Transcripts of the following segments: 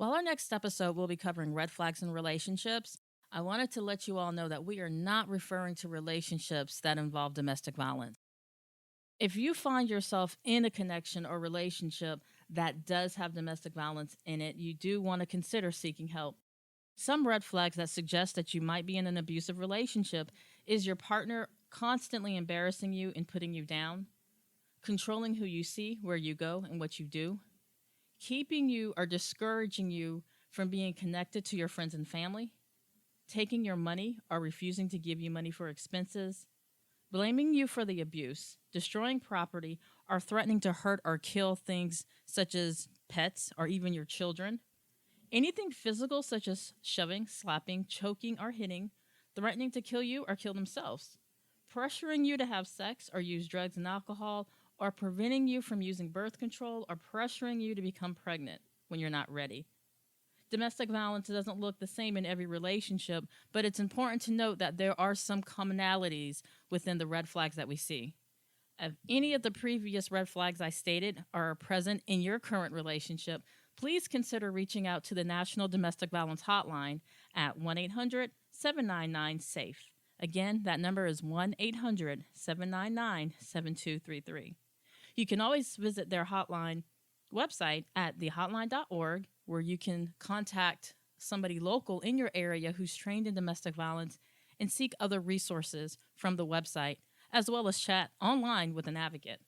While our next episode will be covering red flags in relationships, I wanted to let you all know that we are not referring to relationships that involve domestic violence. If you find yourself in a connection or relationship that does have domestic violence in it, you do want to consider seeking help. Some red flags that suggest that you might be in an abusive relationship is your partner constantly embarrassing you and putting you down, controlling who you see, where you go, and what you do, keeping you or discouraging you from being connected to your friends and family, taking your money or refusing to give you money for expenses, blaming you for the abuse, destroying property, or threatening to hurt or kill things such as pets or even your children. Anything physical such as shoving, slapping, choking, or hitting, threatening to kill you or kill themselves, pressuring you to have sex or use drugs and alcohol, or preventing you from using birth control or pressuring you to become pregnant when you're not ready. Domestic violence doesn't look the same in every relationship, but it's important to note that there are some commonalities within the red flags that we see. If any of the previous red flags I stated are present in your current relationship, please consider reaching out to the National Domestic Violence Hotline at 1-800-799-SAFE. Again, that number is 1-800-799-7233. You can always visit their hotline website at thehotline.org, where you can contact somebody local in your area who's trained in domestic violence and seek other resources from the website, as well as chat online with an advocate.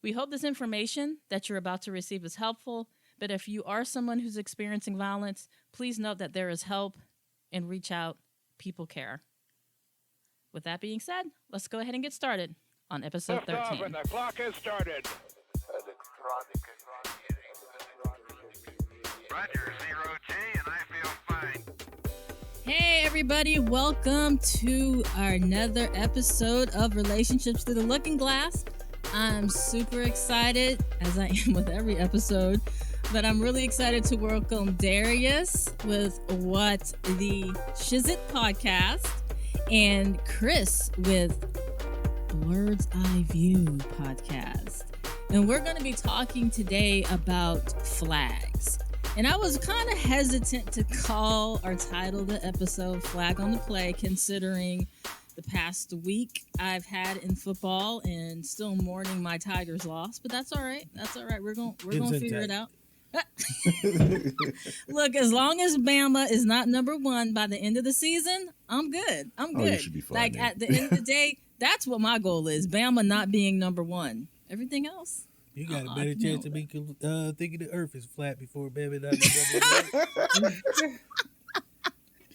We hope this information that you're about to receive is helpful, but if you are someone who's experiencing violence, please note that there is help and reach out. People care. With that being said, let's go ahead and get started on episode 13. Lift off and the clock has started. Roger, 0G, and I feel fine. Hey everybody, welcome to another episode of Relationships Through the Looking Glass. I'm super excited, as I am with every episode, but I'm really excited to welcome Darius with What the Shizit podcast and Chris with Bird's Eye View podcast. And we're going to be talking today about flags. And I was kind of hesitant to call or title the episode Flag on the Play, considering the past week I've had in football and still mourning my Tigers loss. But that's all right. That's all right. We're going to figure it out. Look, as long as Bama is not number one by the end of the season, I'm good. I'm good. You should be fine, like, man. at the end of the day, that's what my goal is. Bama not being number one. Everything else, you got a better chance of thinking the earth is flat before Bama not.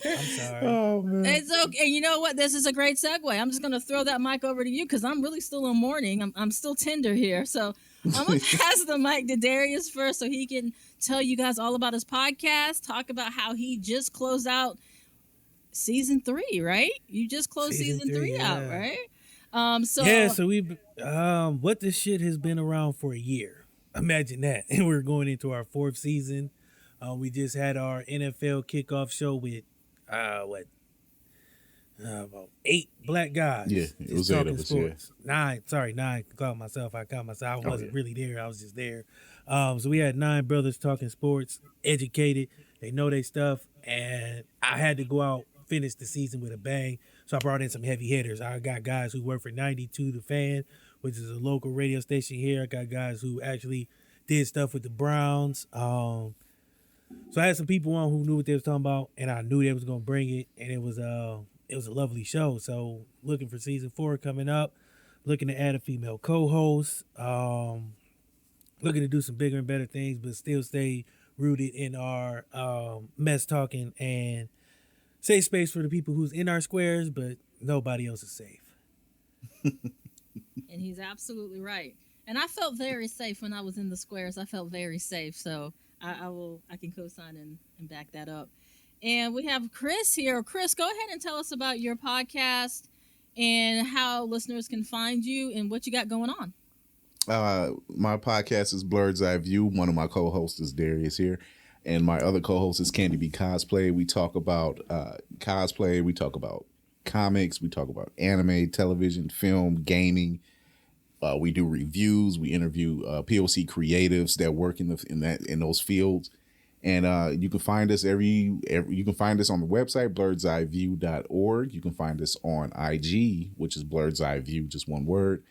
I'm sorry. Oh, man. it's okay. You know what? This is a great segue. I'm just going to throw that mic over to you because I'm really still in mourning. I'm still tender here. So I'm going to pass the mic to Darius first so he can tell you guys all about his podcast, talk about how he just closed out season 3, right? You just closed season 3 out, right? So we what this shit has been around for a year. Imagine that. And we're going into our 4th season. We just had our NFL kickoff show with about 8 black guys. Yeah, it was 8 of us. Yeah. 9. I count myself. I wasn't really there. I was just there. So we had 9 brothers talking sports, educated. They know their stuff, and I had to go out, finish the season with a bang. So I brought in some heavy hitters. I got guys who work for 92 The Fan, which is a local radio station here. I got guys who actually did stuff with the Browns. So I had some people on who knew what they was talking about, and I knew they was gonna bring it, and it was a lovely show. So looking for season 4 coming up, looking to add a female co-host, looking to do some bigger and better things, but still stay rooted in our mess talking and safe space for the people who's in our squares, but nobody else is safe. And he's absolutely right. And I felt very safe when I was in the squares. I felt very safe. So I can co-sign and back that up. And we have Chris here. Chris, go ahead and tell us about your podcast and how listeners can find you and what you got going on. My podcast is Bird's Eye View. One of my co-hosts is Darius here. And my other co-host is Candy B Cosplay. We talk about cosplay. We talk about comics. We talk about anime, television, film, gaming. We do reviews. We interview POC creatives that work in those fields, And you can find us you can find us on the website, blurdseyeView.org. You can find us on IG, which is Blurd's Eye View, just one word.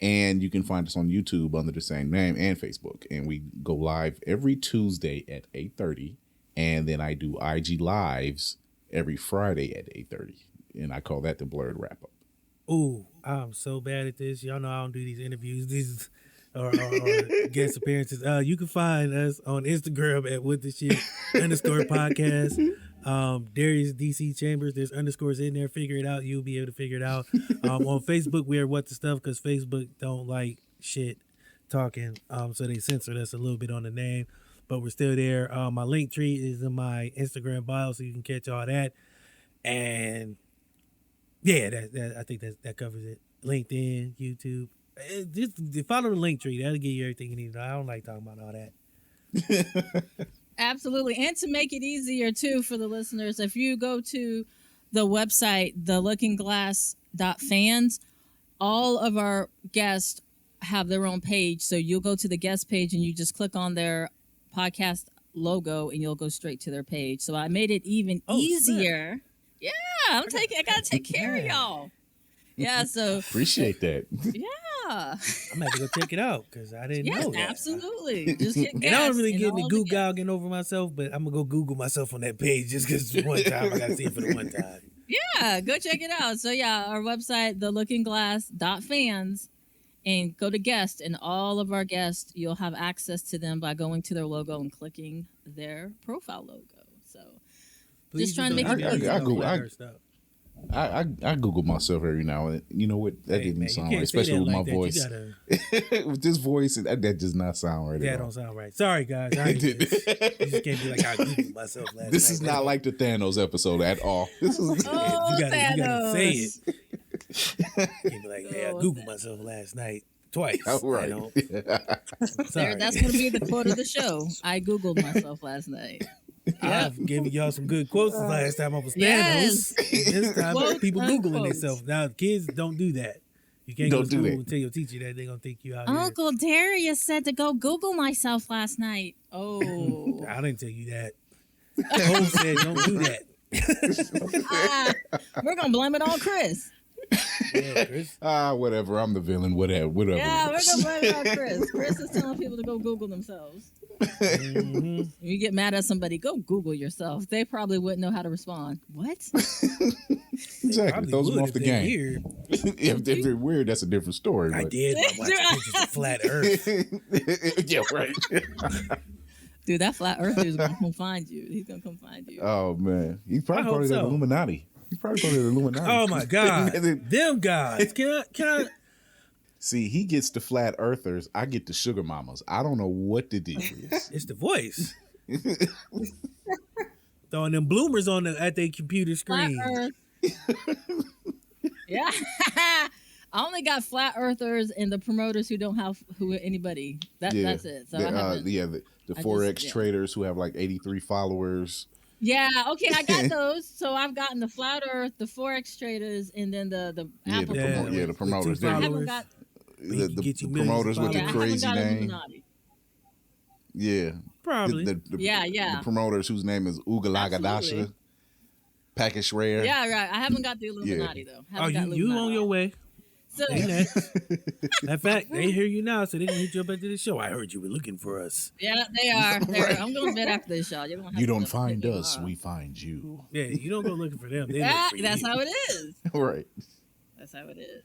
And you can find us on YouTube under the same name, and Facebook. And we go live every Tuesday at 8:30. And then I do IG lives every Friday at 8:30. And I call that the Blurred Wrap Up. Ooh, I'm so bad at this. Y'all know I don't do these interviews, or guest appearances. You can find us on Instagram at @WhatTheShit_podcast. Darius DC Chambers. There's underscores in there. Figure it out. You'll be able to figure it out. On Facebook, we are What the Stuff, because Facebook don't like shit talking. So they censored us a little bit on the name, but we're still there. My link tree is in my Instagram bio, so you can catch all that. And yeah, that I think that covers it. LinkedIn, YouTube. Just follow the link tree. That'll give you everything you need. I don't like talking about all that. Absolutely. And to make it easier, too, for the listeners, if you go to the website, theLookingGlass.fans, all of our guests have their own page. So you'll go to the guest page and you just click on their podcast logo and you'll go straight to their page. So I made it even easier. Snap. Yeah, I gotta take care of y'all. Yeah, so appreciate that. Yeah. I'm gonna have to go check it out because I didn't know that. Absolutely. Just get and I don't really get into googling over myself, but I'm gonna go Google myself on that page just because one time I gotta see it for the one time. Yeah, go check it out. So yeah, our website, theLookingGlass.fans, and go to guest, and all of our guests, you'll have access to them by going to their logo and clicking their profile logo. So please just trying to make it easy. I Google myself every now and then. You know what? That didn't sound right, especially with my voice. With this voice, that does not sound right. That don't sound right. Sorry, guys. You just can't be like, I Googled myself last night. This is not like the Thanos episode at all. This is you gotta say it. You can't be like, hey, I Googled myself last night twice. Oh, right. That's going to be the quote of the show. I Googled myself last night. I've given y'all some good quotes the last time I was Thanos. This time people Googling themselves. Now kids don't do that. You can't go to school and tell your teacher that they're gonna think you out. Uncle Darius said to go Google myself last night. Oh, I didn't tell you that. Cole said don't do that. We're gonna blame it on Chris. Yeah, Chris. Whatever. I'm the villain. Whatever. Yeah, we're gonna blame it on Chris. Chris is telling people to go Google themselves. Mm-hmm. You get mad at somebody, go Google yourself. They probably wouldn't know how to respond. What? Exactly. Throws them off the game. If they're weird, that's a different story. I did. I watched pictures of flat Earth. Yeah, right. Dude, that flat Earth dude's gonna come find you. He's gonna come find you. Oh man, he's probably part of the Illuminati. He's probably part of the Illuminati. Oh my God, them guys. Can I? See, he gets the flat earthers. I get the sugar mamas. I don't know what the deal is. It's the voice. Throwing them bloomers on at their computer screen. Yeah. I only got flat earthers and the promoters who don't have anybody. That's it. So the Forex traders who have like 83 followers. Yeah, okay, I got those. So I've gotten the flat earth, the Forex traders, and then the Apple promoters. The promoters. I haven't got the promoters with the crazy name. Yeah. Probably. The promoters whose name is Ugalagadasha. Package Rare. Yeah, right. I haven't got the Illuminati though. You on your way. So, in fact, they hear you now, so they're gonna hit you up after the show. I heard you were looking for us. Yeah, they are. Right. I'm going to bed after this show. You don't find us, we find you. Yeah, you don't go looking for them. That's how it is. Right. That's how it is.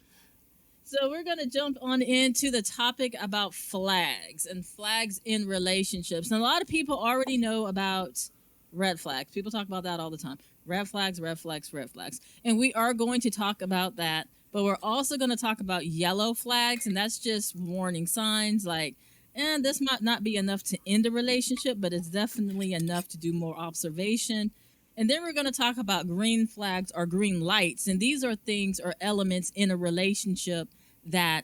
So we're going to jump on into the topic about flags and flags in relationships. And a lot of people already know about red flags. People talk about that all the time. Red flags, red flags, red flags. And we are going to talk about that. But we're also going to talk about yellow flags, and that's just warning signs like, this might not be enough to end a relationship, but it's definitely enough to do more observation. And then we're going to talk about green flags or green lights, and these are things or elements in a relationship that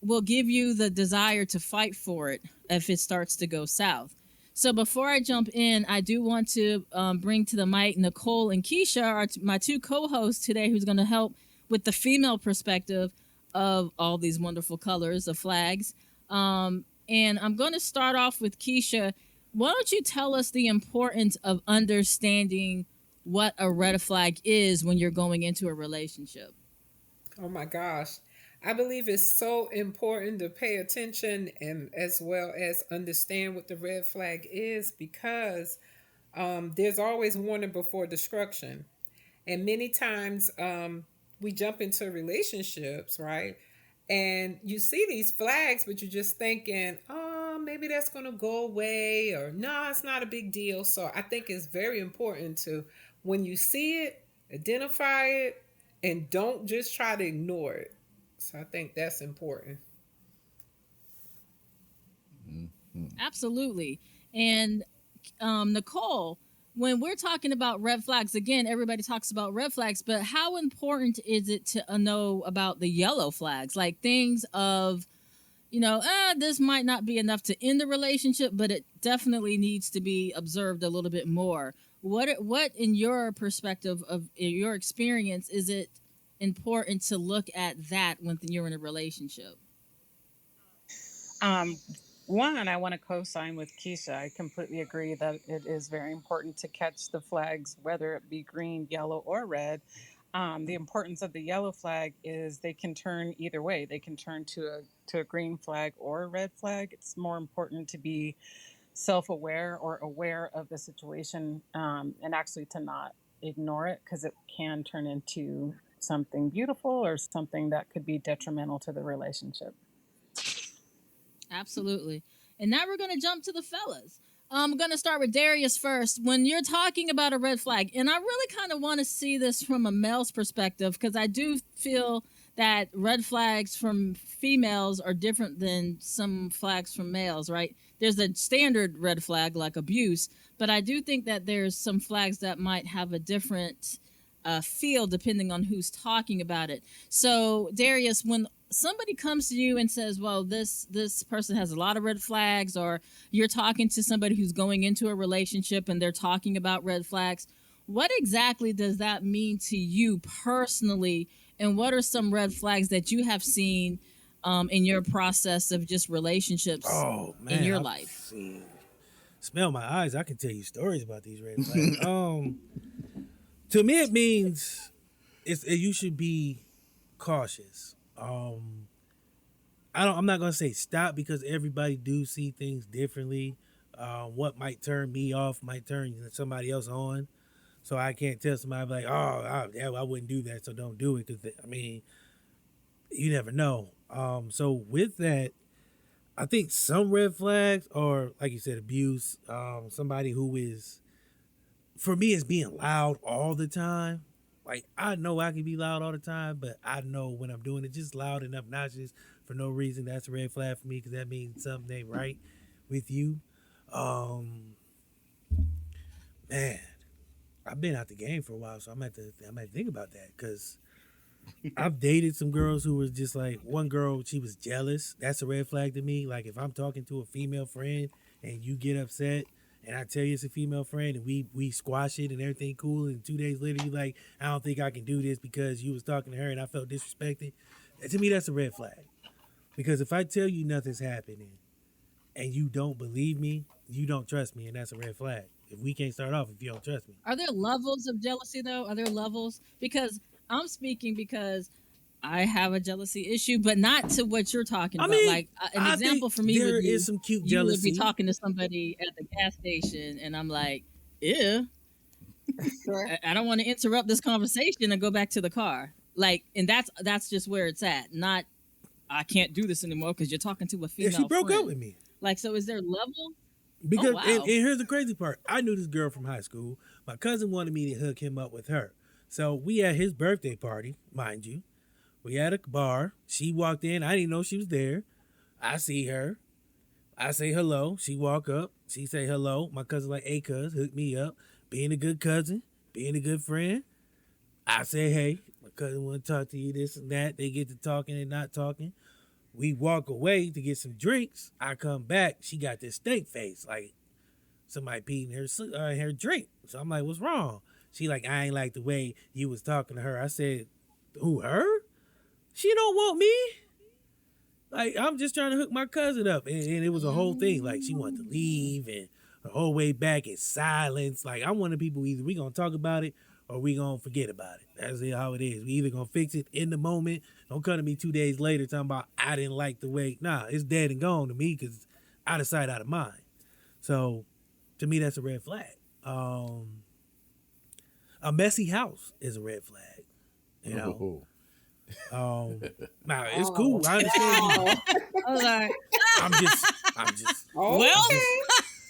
will give you the desire to fight for it if it starts to go south. So before I jump in, I do want to bring to the mic Nicole and Keisha, my two co-hosts today, who's going to help with the female perspective of all these wonderful colors of flags. And I'm going to start off with Keisha. Why don't you tell us the importance of understanding what a red flag is when you're going into a relationship? Oh my gosh. I believe it's so important to pay attention and as well as understand what the red flag is because there's always warning before destruction. And many times we jump into relationships, right? And you see these flags, but you're just thinking, oh, maybe that's going to go away, or no, it's not a big deal. So I think it's very important to, when you see it, identify it, and don't just try to ignore it. So I think that's important. Absolutely. And Nicole, when we're talking about red flags, again, everybody talks about red flags, but how important is it to know about the yellow flags? Like things of, this might not be enough to end the relationship, but it definitely needs to be observed a little bit more. What in your perspective of your experience, is it important to look at that when you're in a relationship? Um, One, I want to co-sign with Keisha. I completely agree that it is very important to catch the flags, whether it be green, yellow, or red. The importance of the yellow flag is they can turn either way. They can turn to a green flag or a red flag. It's more important to be self-aware or aware of the situation, and actually to not ignore it because it can turn into something beautiful or something that could be detrimental to the relationship. Absolutely. And now we're going to jump to the fellas. I'm going to start with Darius first. When you're talking about a red flag, and I really kind of want to see this from a male's perspective because I do feel that red flags from females are different than some flags from males, right? There's a standard red flag like abuse, but I do think that there's some flags that might have a different feel depending on who's talking about it. So, Darius, when somebody comes to you and says, "Well, this person has a lot of red flags," or you're talking to somebody who's going into a relationship and they're talking about red flags, what exactly does that mean to you personally? And what are some red flags that you have seen in your process of just relationships Oh in man, your I've life? seen. Smell my eyes. I can tell you stories about these red flags. To me, it means you should be cautious. I'm not gonna say stop because everybody do see things differently. What might turn me off might turn somebody else on. So I can't tell somebody like, oh, I wouldn't do that, so don't do it. Because I mean, you never know. So with that, I think some red flags are like you said, abuse. Somebody who is, for me, is being loud all the time. Like I know I can be loud all the time, but I know when I'm doing it just loud and obnoxious for no reason. That's a red flag for me because that means something ain't right with you. Um, Man, I've been out the game for a while, so I might think about that because I've dated some girls who was just like one girl. She was jealous. That's a red flag to me. Like if I'm talking to a female friend and you get upset, and I tell you it's a female friend, and we squash it and everything cool, and 2 days later you like, I don't think I can do this because you was talking to her and I felt disrespected. To me, that's a red flag because if I tell you nothing's happening and you don't believe me, you don't trust me, and that's a red flag. If we can't start off if you don't trust me. Are there levels of jealousy though? Are there levels? Because I'm speaking because I have a jealousy issue, but not to what you're talking I about. mean, Like an I think example for me there would be is some cute you would be jealousy. talking to somebody at the gas station, and I'm like, "Ew, Sure. I don't want to interrupt this conversation and go back to the car." Like, and that's just where it's at. Not I can't do this anymore because you're talking to a Yeah, female she broke up friend. with me. Like, so is there level? Oh Because and wow. here's the crazy part. I knew this girl from high school. My cousin wanted me to hook him up with her. So we had his birthday party, mind you. We had a bar. She walked in. I didn't know she was there. I see her. I say hello. She walk up. She say hello. My cousin like, hey cuz, hook me up. Being a good cousin, being a good friend. I say, hey, my cousin want to talk to you, this and that. They get to talking and not talking. We walk away to get some drinks. I come back. She got this stink face, like somebody peed in her drink. So I'm like, what's wrong? She like, I ain't like the way you was talking to her. I said, who, her? She don't want me. Like, I'm just trying to hook my cousin up. And it was a whole thing. Like, she wanted to leave and The whole way back is silence. Like, I'm one of the people, either we gonna talk about it or we gonna forget about it. That's how it is. We either gonna fix it in the moment. Don't come to me 2 days later talking about I didn't like the way. Nah, it's dead and gone to me because out of sight, out of mind. So to me, that's a red flag. A messy house is a red flag. You know. Nah, it's cool. I understand. I'm just. Well,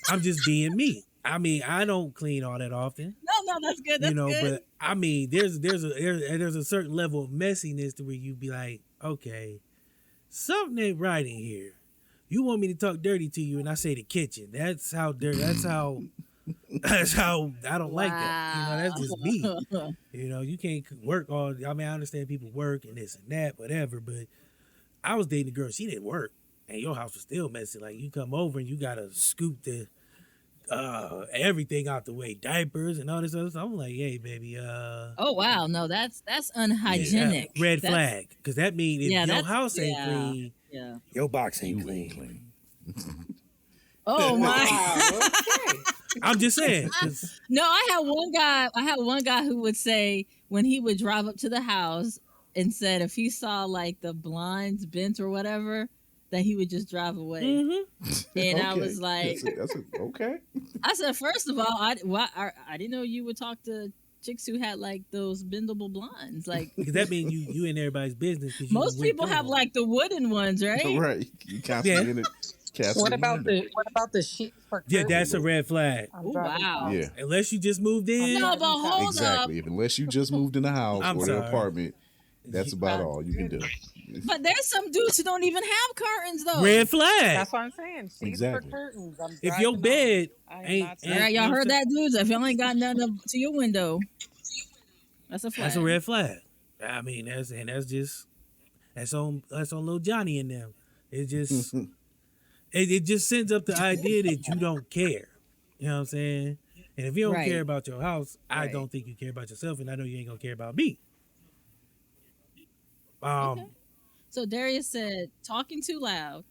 I'm just being me. I mean, I don't clean all that often. No, that's good. That's good. But I mean, there's a certain level of messiness to where you be like, okay, something ain't right in here. You want me to talk dirty to you, and I say the kitchen. That's how dirty. That's how I don't like that. You know, that's just me. You know, you can't work all. I mean, I understand people work and this and that, whatever. But I was dating a girl. She didn't work, and your house was still messy. Like, you come over and you gotta scoop the everything out the way, diapers and all this other stuff. I'm like, hey, baby. Oh wow, no, that's unhygienic. Yeah, red flag, because that means if your house ain't clean, yeah, your box ain't clean. Oh my! okay. I'm just saying. No, I had one guy who would say when he would drive up to the house and said if he saw like the blinds bent or whatever, that he would just drive away. Mm-hmm. And I was like, okay. I said, first of all, I didn't know you would talk to chicks who had like those bendable blinds. Like, because that means you in everybody's business. Most people have like the wooden ones, right? Right. You constantly in it. What about the sheets for curtains? Yeah, that's a red flag. Oh, wow. Yeah. Unless you just moved in. No, but hold exactly. up. Unless you just moved in the house or the apartment, that's about all you can do. But there's some dudes who don't even have curtains though. Red flag. That's what I'm saying. Sheets Exactly. for curtains. If your bed ain't All right, y'all heard that, dudes? If y'all ain't got nothing up to your window, that's a flag. That's a red flag. I mean, that's on little Johnny in them. It just it just sends up the idea that you don't care. You know what I'm saying? And if you don't care about your house, I don't think you care about yourself, and I know you ain't gonna care about me. Okay. So Darius said talking too loud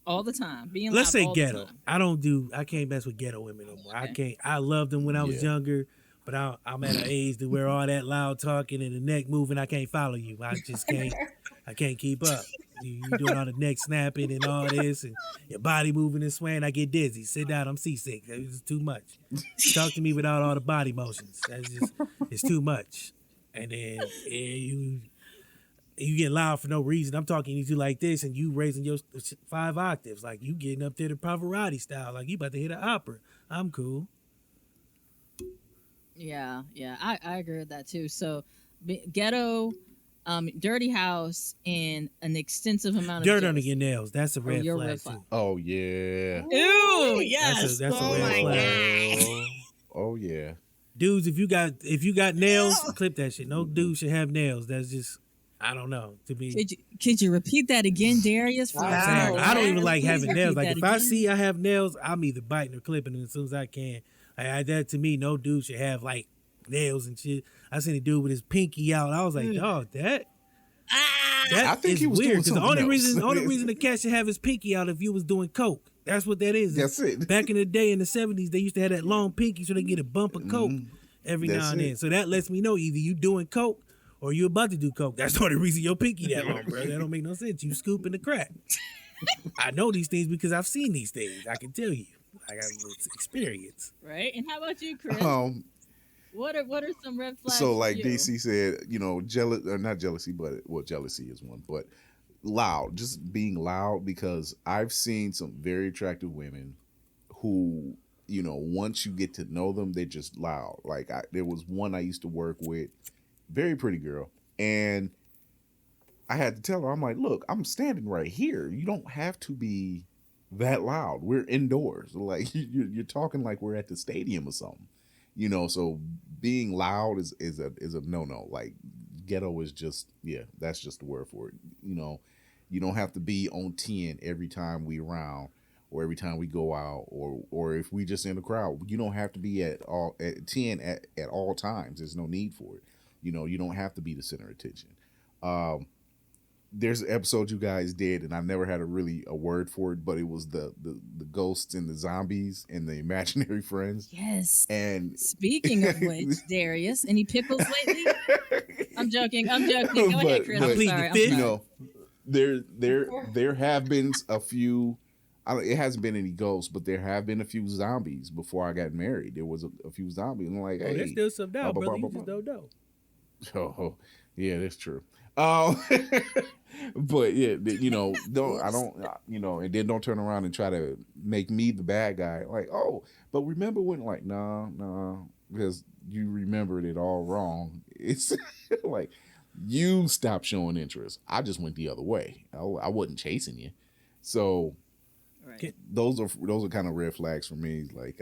all the time, being loud. Let's say all ghetto. The time. I can't mess with ghetto women no more. Okay. I loved them when I was younger, but I'm at an age to where all that loud talking and the neck moving, I can't follow you. I just can't. I can't keep up. You doing all the neck snapping and all this, and your body moving and swaying. I get dizzy. Sit down. I'm seasick. It's too much. Talk to me without all the body motions. It's too much. And then you get loud for no reason. I'm talking to you like this, and you raising your 5 octaves, like you getting up there to Pavarotti style, like you about to hit an opera. I'm cool. Yeah, I agree with that too. So ghetto, dirty house, and an extensive amount of dirt under your nails. That's a red flag too. Oh yeah. Ew, yes. That's a red flag. Oh yeah. Dudes, if you got nails, clip that shit. No dude should have nails. That's just, I don't know. To be, could you repeat that again, Darius? I don't even like having nails. Like if I see I have nails, I'm either biting or clipping them as soon as I can. That to me, no dude should have like nails and shit. I seen a dude with his pinky out. I was like, dog, that I think he was weird. doing Because the only reason the cat should have his pinky out if you was doing coke. That's what that is. That's it. Back in the day in the 70s, they used to have that long pinky so they get a bump of coke every now and then. So that lets me know either you doing coke or you about to do coke. That's the only reason your pinky that long, bro. That don't make no sense. You scooping the crack. I know these things because I've seen these things. I can tell you. I got experience. Right. And how about you, Chris? What are some red flags? So like for you? DC said, jealous or not jealousy, but jealousy is one. But loud, just being loud, because I've seen some very attractive women who, once you get to know them, they're just loud. Like there was one I used to work with, very pretty girl, and I had to tell her, I'm like, look, I'm standing right here. You don't have to be that loud. We're indoors. Like you're talking like we're at the stadium or something. So being loud is a no-no. Like ghetto is just, that's just the word for it. You don't have to be on 10 every time we around or every time we go out or if we just in the crowd. You don't have to be at 10 at all times. There's no need for it. You don't have to be the center of attention. there's an episode you guys did, and I never had a word for it, but it was the ghosts and the zombies and the imaginary friends. Yes. And Speaking of which, Darius, any pickles lately? I'm joking. I'm joking. Go ahead, Chris. I'm but, sorry. I'm you sorry. know, there have been a few. It hasn't been any ghosts, but there have been a few zombies before I got married. There was a few zombies. And I'm like, hey, there's still some doubt, blah, blah, brother. blah, You just blah, don't know. Oh, yeah, that's true. Um, but yeah, and then don't turn around and try to make me the bad guy. Like, oh, but remember when? Like, no, because you remembered it all wrong. It's like you stopped showing interest. I just went the other way. I wasn't chasing you, so. Right. Those are kind of red flags for me. Like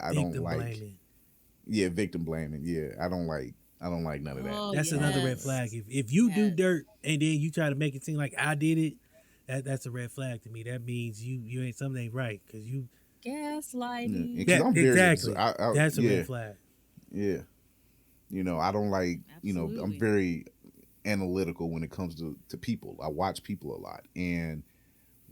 I don't like blaming. Yeah, victim blaming. Yeah, I don't like none of that. Oh, That's another red yes. flag. If you do Yes. dirt and then you try to make it seem like I did it, that's a red flag to me. That means you ain't something ain't right because you. Gaslighting. Yeah, 'cause I'm very exactly. I, That's a yeah, red flag. Yeah, I don't like I'm Absolutely. very analytical when it comes to people. I watch people a lot, and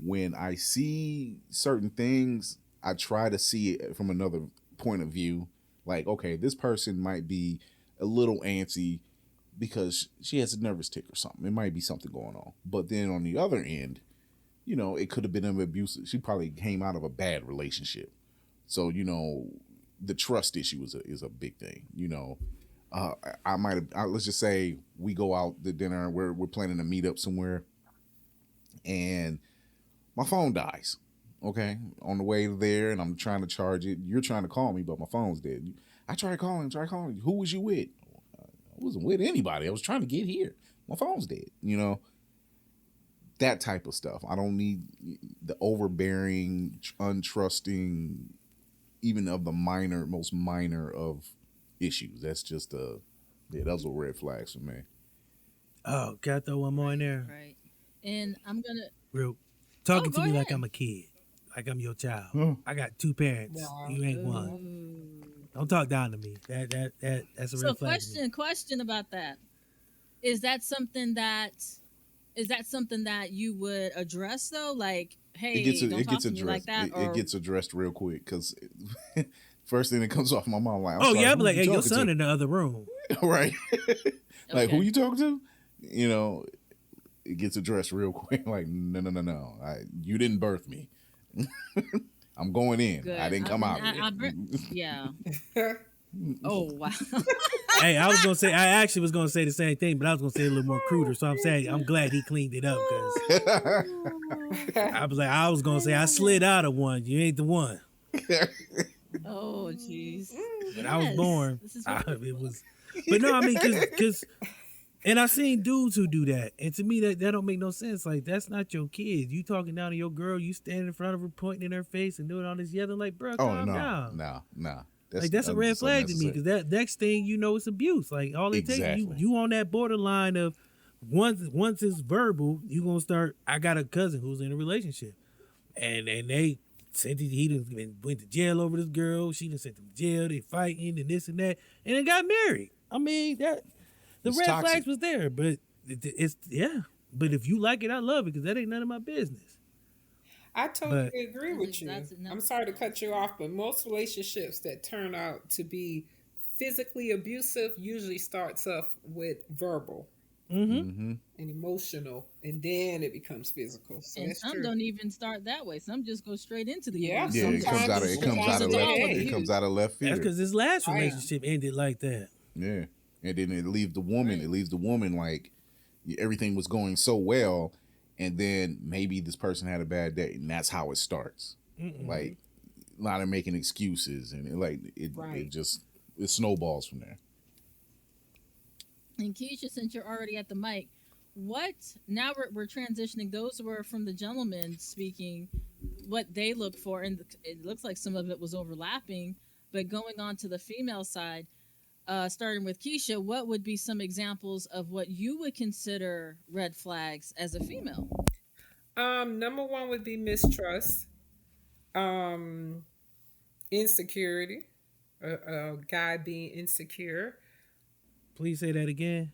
when I see certain things, I try to see it from another point of view. Like, okay, this person might be a little antsy because she has a nervous tick or something. It might be something going on. But then on the other end, it could have been an abusive. She probably came out of a bad relationship. So, the trust issue is a big thing. I might have, let's just say we go out to dinner, we're planning to meet up somewhere, and my phone dies, okay, on the way there, and I'm trying to charge it. You're trying to call me, but my phone's dead. I tried calling. Who was you with? I wasn't with anybody. I was trying to get here. My phone's dead. That type of stuff. I don't need the overbearing, untrusting, even of the most minor of issues. That's just those are red flags for me. Oh, can I throw one more in there? Right. And I'm gonna. Real talking go to me like ahead. I'm a kid, like I'm your child. Huh. I got two parents. Wow. You ain't one. Ooh. Don't talk down to me. That's a So red flag. to me. question about that. Is that something that you would address though? Like, hey, don't talk to me like that. It gets addressed real quick because first thing that comes off my mouth, like, I'm Oh sorry, yeah, who I'm like, you hey, your talking son to? in the other room. Right? Like, who Okay. you talking to? It gets addressed real quick. Like, no. You didn't birth me. I'm going in. Good. I didn't come out. Yeah. Oh wow. Hey, I actually was gonna say the same thing, but I was gonna say it a little more cruder. So I'm saying I'm glad he cleaned it up because I was gonna say I slid out of one. You ain't the one. Oh jeez. But I was Yes. born. This is It was, but no, I mean, cause, and I've seen dudes who do that, and to me that don't make no sense. Like that's not your kid. You talking down to your girl, you standing in front of her, pointing in her face, and doing all this yelling. Like, bro, calm down. No. That's a red flag to me because that next thing you know it's abuse. Like all it takes Exactly. you on that borderline of once it's verbal, you gonna start. I got a cousin who's in a relationship, and they sent he done went to jail over this girl. She done sent him to jail. They fighting and this and that, and they got married. I mean that the It's red toxic. flags was there, but it's yeah. But if you like it, I love it because that ain't none of my business. I totally But- agree with you. I'm sorry to cut you off, but most relationships that turn out to be physically abusive usually starts off with verbal Mm-hmm. and emotional, and then it becomes physical. So and that's some true. don't even start that way. Some just go straight into the Yeah, abuse. Yeah, it comes out of Sometimes it comes out of left That's field. because his last Right. relationship ended like that. Yeah, and then it leaves the woman. Right. It leaves the woman like everything was going so well, and then maybe this person had a bad day, and that's how it starts. Mm-mm. Like a lot of making excuses, and it Right. it snowballs from there. And Keisha, since you're already at the mic, now we're transitioning. Those were from the gentlemen speaking, what they look for, and it looks like some of it was overlapping. But going on to the female side, starting with Keisha, what would be some examples of what you would consider red flags as a female? Number one would be mistrust, insecurity, a guy being insecure. Please say that again.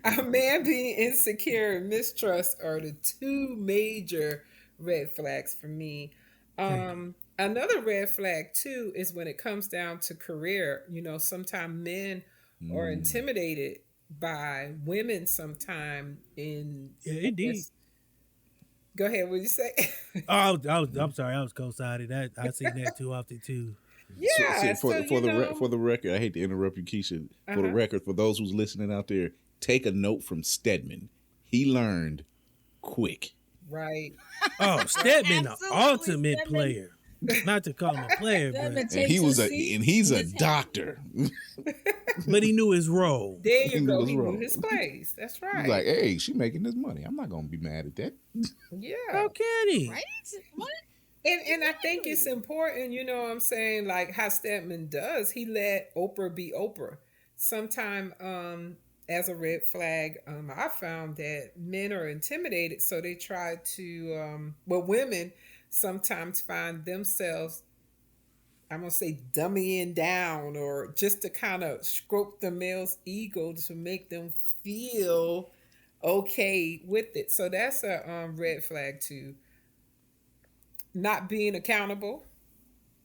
A man being insecure and mistrust are the two major red flags for me. Thank you. Another red flag too is when it comes down to career. Sometimes men are Mm. intimidated by women. Sometime in, Yeah, I indeed. guess. Go ahead. What you say? Oh, I'm sorry. I was co-sided. That I seen that too often too. Yeah. So For the record, I hate to interrupt you, Keisha. uh For the huh. record, for those who's listening out there, take a note from Stedman. He learned quick. Right. Oh, Stedman, the Absolutely, ultimate Stedman. player. Not to call him a player, Stedman And takes a seat he's in a his head. doctor. but he knew his role. There He you knew go. his He knew role. his place. That's He's right. like, hey, she making this money. I'm not gonna be mad at that. Yeah. How can he? Right? What? And I think it's Exactly. important, what I'm saying, like how Stedman does, he let Oprah be Oprah. Sometime as a red flag, I found that men are intimidated, so they try to women sometimes find themselves, I'm gonna say, dummying down, or just to kind of stroke the male's ego to make them feel okay with it. So that's a red flag too. Not being accountable,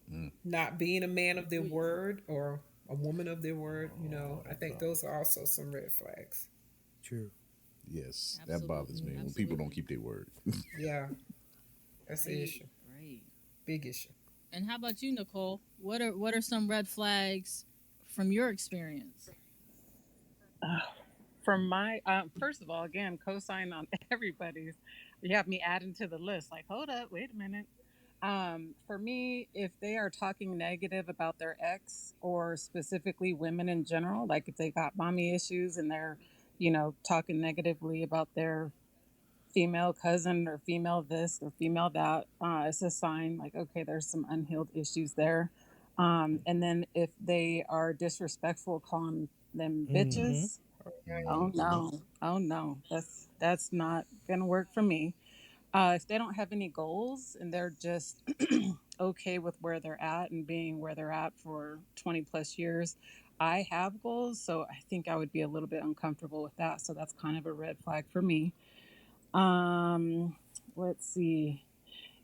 Mm. not being a man of their Ooh, word or a woman of their word. Oh, I that think those are also some red flags. True. yes, that bothers absolutely. me when people don't Absolutely. keep their word. Yeah, that's the Right. issue. Right. Big issue. And how about you, Nicole? What are some red flags from your experience? From my first of all, again, cosign on everybody's. You have me adding to the list. Like, hold up, wait a minute. For me, if they are talking negative about their ex or specifically women in general, like if they got mommy issues and they're, talking negatively about their female cousin or female this or female that, it's a sign like, okay, there's some unhealed issues there. And then if they are disrespectful, calling them Mm-hmm. bitches, Right. oh no, oh no, that's not gonna work for me. If they don't have any goals and they're just okay with where they're at and being where they're at for 20 plus years, I have goals, so I think I would be a little bit uncomfortable with that. So that's kind of a red flag for me. Um, let's see.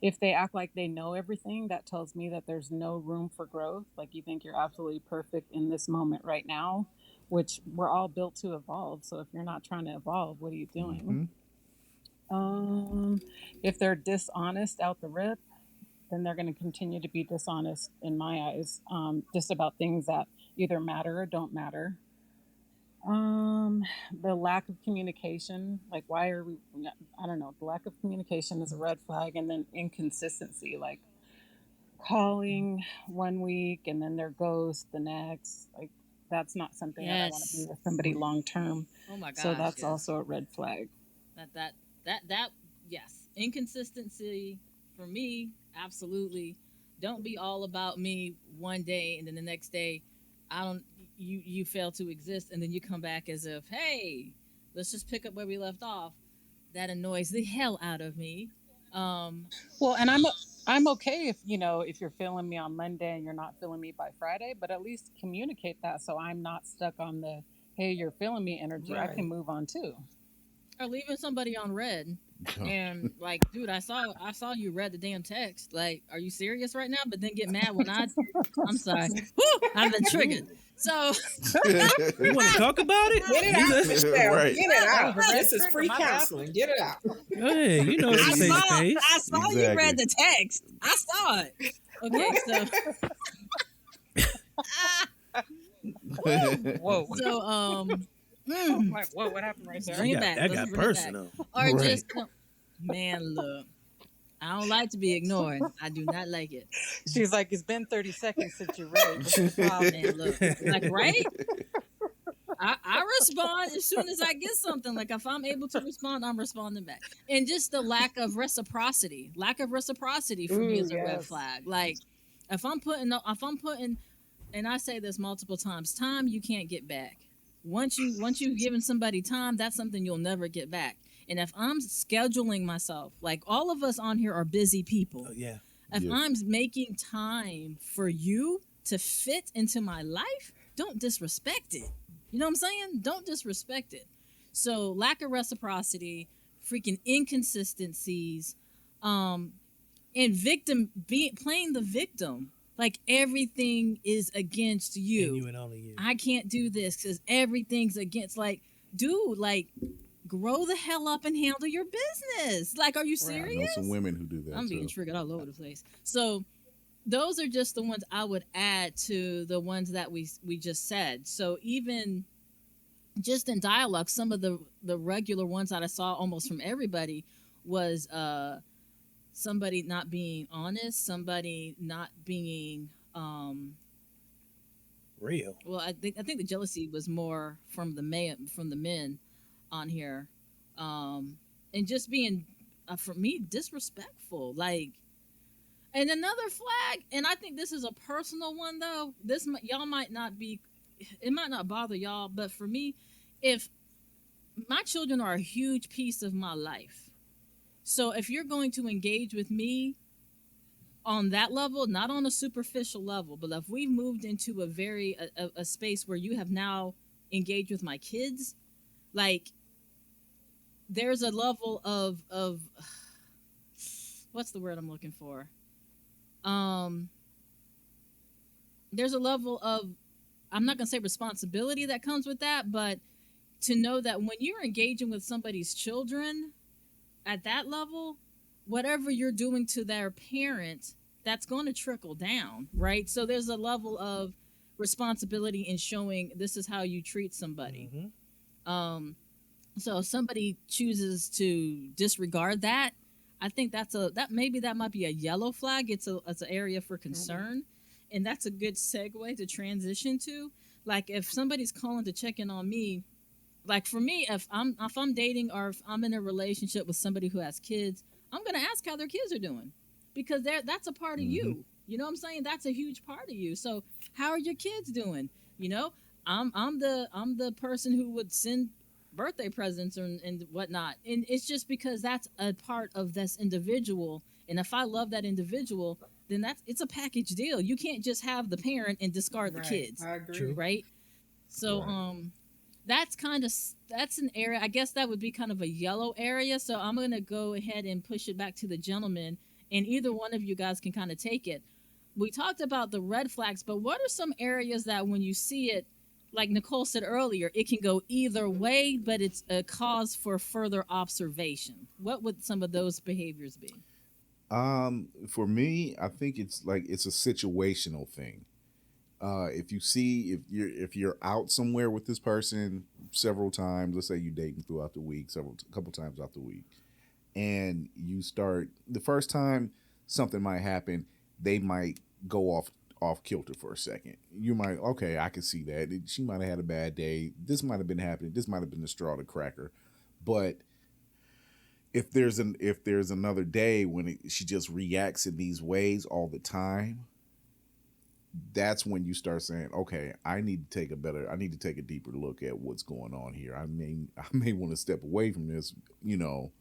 If they act like they know everything, that tells me that there's no room for growth. Like you think you're absolutely perfect in this moment right now, which we're all built to evolve. So if you're not trying to evolve, what are you doing? Hmm. Um, if they're dishonest out the rip, then they're going to continue to be dishonest in my eyes, just about things that either matter or don't matter. Um, the lack of communication, like why are we? I don't know. The lack of communication is a red flag, and then inconsistency, like calling one week and then their ghost the next. Like that's not something that I want to be Yes. with somebody long term. Oh my So gosh, that's yes. also a red flag. That that that yes. Inconsistency for me, absolutely. Don't be all about me one day and then the next day I don't you fail to exist and then you come back as if, "Hey, let's just pick up where we left off." That annoys the hell out of me. Um Well, and I'm okay if if you're feeling me on Monday and you're not feeling me by Friday, but at least communicate that so I'm not stuck on the hey you're feeling me energy. I can Right. move on too. or leaving somebody on red and like, dude, I saw you read the damn text. Like, are you serious right now? But then get mad when I'm sorry. Whew, I've been triggered. Ooh. So You want to talk about it? Get it You out, know, Michelle. Right. Get it That out. was a red This is trigger. free My bad. counseling. Get it out. go ahead. You know it's a I safe saw space. I saw you Exactly. read the text. I saw it. Okay, Whoa. so mm, Like, whoa, what happened right there? bring it back. That Let's got bring it back. personal. Or Right. just man, look. I don't like to be ignored. I do not like it. She's like, it's been 30 seconds since you read. What's the Oh problem? man, look. Like, right? I respond as soon as I get something. Like if I'm able to respond, I'm responding back. And just the lack of reciprocity for me Ooh, is a red yes. flag. Like if I'm putting, and I say this multiple times, time you can't get back. Once you've given somebody time, that's something you'll never get back. And if I'm scheduling myself, like all of us on here are busy people. Oh yeah. If Yeah. I'm making time for you to fit into my life, don't disrespect it. You know what I'm saying? Don't disrespect it. So lack of reciprocity, freaking inconsistencies, um, and playing the victim. Like everything is against And you. you and only you. I can't do this because everything's against. Like, dude, like grow the hell up and handle your business. Like, are you Right. I know some serious? women who do that I'm being too. triggered all over the place. So those are just the ones I would add to the ones that we just said. So even just in dialogue, some of the regular ones that I saw almost from everybody was somebody not being honest, somebody not being Real. well, I think the jealousy was more from the men on here, and just being for me disrespectful. Like, and another flag, and I think this is a personal one though. Y'all might not be, it might not bother y'all, but for me, if my children are a huge piece of my life, so if you're going to engage with me on that level, not on a superficial level, but if we've moved into a space where you have now engaged with my kids, like there's a level of what's the word I'm looking for? Um, there's a level of, I'm not gonna say responsibility that comes with that, but to know that when you're engaging with somebody's children at that level, whatever you're doing to their parent, that's going to trickle down, right? So there's a level of responsibility in showing this is how you treat somebody. Um, so if somebody chooses to disregard that, I think that maybe that might be a yellow flag. It's an area for concern, and that's a good segue to transition to. Like if somebody's calling to check in on me, like for me, if I'm dating or if I'm in a relationship with somebody who has kids, I'm gonna ask how their kids are doing, because that's a part of Hmm. you. You know what I'm saying? That's a huge part of you. So how are your kids doing? You know, I'm the person who would send birthday presents and whatnot, and it's just because that's a part of this individual. And if I love that individual, then it's a package deal. You can't just have the parent and discard the Right. kids, I agree. True. right? So Right. that's an area, I guess that would be kind of a yellow area. So I'm going to go ahead and push it back to the gentleman, and either one of you guys can kind of take it. We talked about the red flags, but what are some areas that when you see it, like Nicole said earlier, it can go either way, but it's a cause for further observation? What would some of those behaviors be? For me, I think it's like it's a situational thing. If you see if you're out somewhere with this person several times, let's say you dating throughout the week, a couple times out the week, and you start the first time something might happen, they might go off kilter for a second. You might, okay, I can see that she might have had a bad day. This might have been happening. This might have been the straw to cracker, but if there's another day when she just reacts in these ways all the time, that's when you start saying, okay, I need to take a deeper look at what's going on here. I may want to step away from this, you know,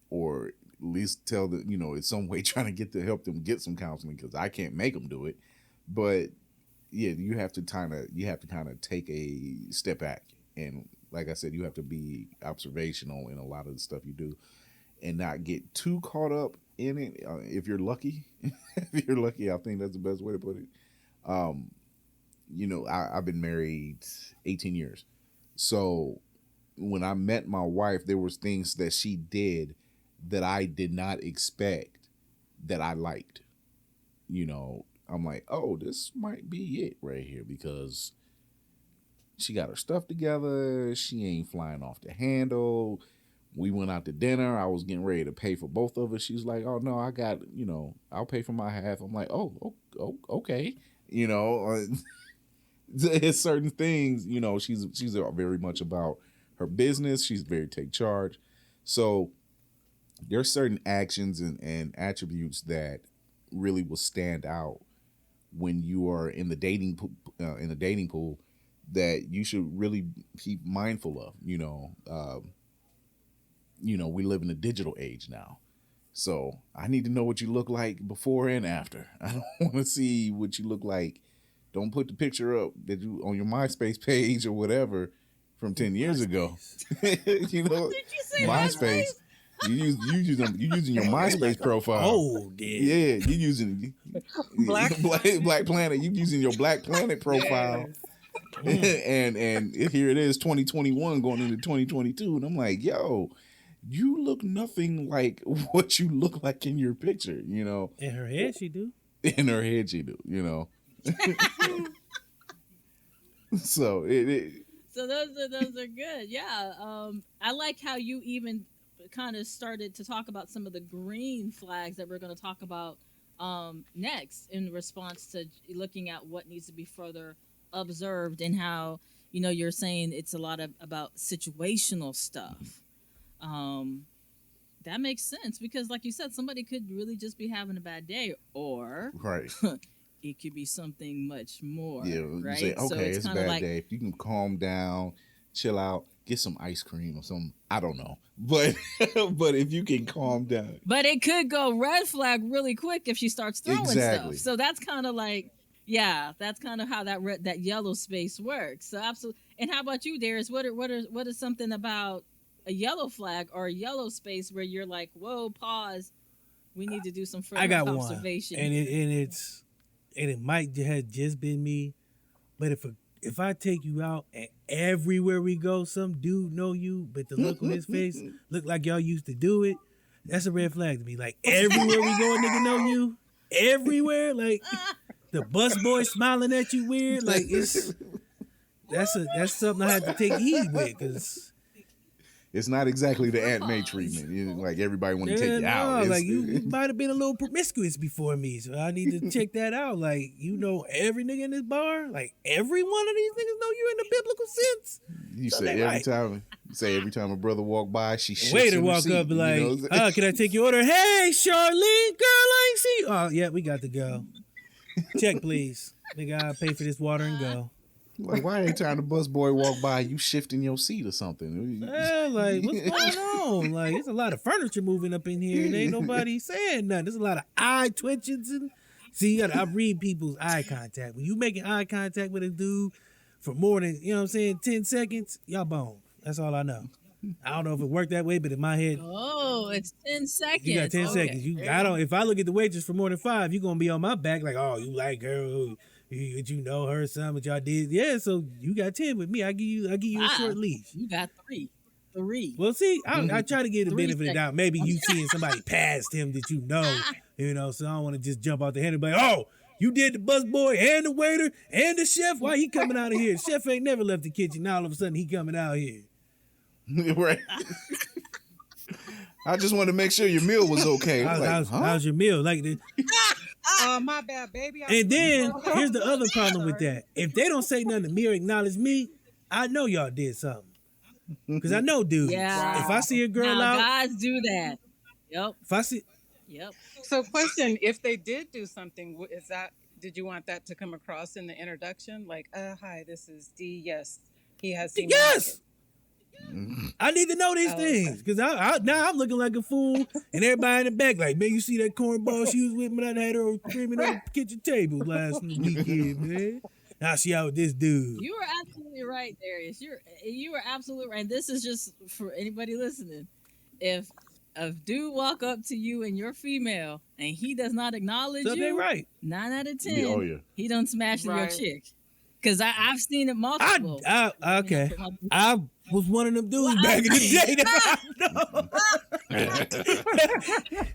or at least tell the, in some way trying to help them get some counseling, because I can't make them do it. But yeah, you have to kind of take a step back, and like I said, you have to be observational in a lot of the stuff you do, and not get too caught up in it. If you're lucky, if you're lucky, I think that's the best way to put it. Um, I've been married 18 years, so when I met my wife, there was things that she did that I did not expect that I liked. I'm like, oh, this might be it right here, because she got her stuff together. She ain't flying off the handle. We went out to dinner. I was getting ready to pay for both of us. She's like, oh, no, I got, I'll pay for my half. I'm like, okay. You know, it's certain things, she's very much about her business. She's very take charge. So there's certain actions and attributes that really will stand out when you are in the dating pool, that you should really be mindful of. We live in a digital age now, so I need to know what you look like before and after. I don't want to see what you look like Don't put the picture up that you on your MySpace page or whatever from 10 years ago. You know, Did you say MySpace. You using your MySpace profile. Oh, Yeah, you using Black Black Planet. You using your Black Planet profile. And here it is, 2021 going into 2022, and I'm like, yo, you look nothing like what you look like in your picture, you know. In her head, she do. In her head, she do, you know. So So those are good. Yeah. I like how you even kind of started to talk about some of the green flags that we're going to talk about next in response to looking at what needs to be further observed, and how you're saying it's a lot about situational stuff. That makes sense, because like you said, somebody could really just be having a bad day, or right. it could be something much more. Yeah, right. you say, okay, it's a bad like, day. If you can calm down, chill out, get some ice cream or something. I don't know, but but if you can calm down. But it could go red flag really quick if she starts throwing stuff. So that's kind of like, yeah, that's kind of how that yellow space works. So absolutely. And how about you, Darius? What is something about a yellow flag or a yellow space where you're like, whoa, pause, we need to do some further I got observation. One, and it might have just been me, but if I take you out and everywhere we go, some dude know you, but the look on his face look like y'all used to do it, that's a red flag to me. Like everywhere we go, a nigga know you. Everywhere, like the bus boy smiling at you weird, like that's something I had to take heed with, because it's not exactly the Aunt May treatment. Like everybody want to take you out. Like you might have been a little promiscuous before me, so I need to check that out. Like, every nigga in this bar, like every one of these niggas know you in the biblical sense. You so say every time a brother walk by, she shits waiter in her walk seat, up like, can I take your order? Hey, Charlene, girl, I ain't see you. Oh yeah, we got to go. Check, please. Nigga, I'll pay for this water and go. Like, why every time the bus boy walk by, you shifting your seat or something? Yeah, like, what's going on? Like, there's a lot of furniture moving up in here, and ain't nobody saying nothing. There's a lot of eye twitchings. And see, I read people's eye contact. When you making eye contact with a dude for more than, 10 seconds, y'all bone. That's all I know. I don't know if it worked that way, but in my head, oh, it's 10 seconds. You got 10 seconds. If I look at the waitress for more than 5, you're gonna be on my back like, oh, you like her, you know her, something what y'all did. Yeah, so you got 10 with me. I give you a short leash. You got 3. Well, see, I try to get the benefit of the doubt. Maybe you seeing somebody past him that you know, so I don't want to just jump out the head and be like, oh, you did the busboy and the waiter and the chef. Why he coming out of here? The chef ain't never left the kitchen. Now all of a sudden he coming out here. Right. I just wanted to make sure your meal was okay. How's your meal? Like the, my bad, baby. And then here's the other problem with that. If they don't say nothing to me or acknowledge me, I know y'all did something. Because I know dudes. Yeah. If I see a girl out, guys do that. Yep. If I see, yep. So, question: if they did do something, did you want that to come across in the introduction? Like, hi, this is D. Yes, he has seen. Yes. I need to know these things, because now I'm looking like a fool, and everybody in the back like, man, you see that cornball she was with me that had her screaming on the kitchen table last weekend, man. Now she out with this dude. You are absolutely right, Darius. You are absolutely right. And this is just for anybody listening. If a dude walk up to you and you're female and he does not acknowledge you, right. 9 out of 10, he done smashed your chick. Because I've seen it multiple. Okay. I was one of them dudes back in the day.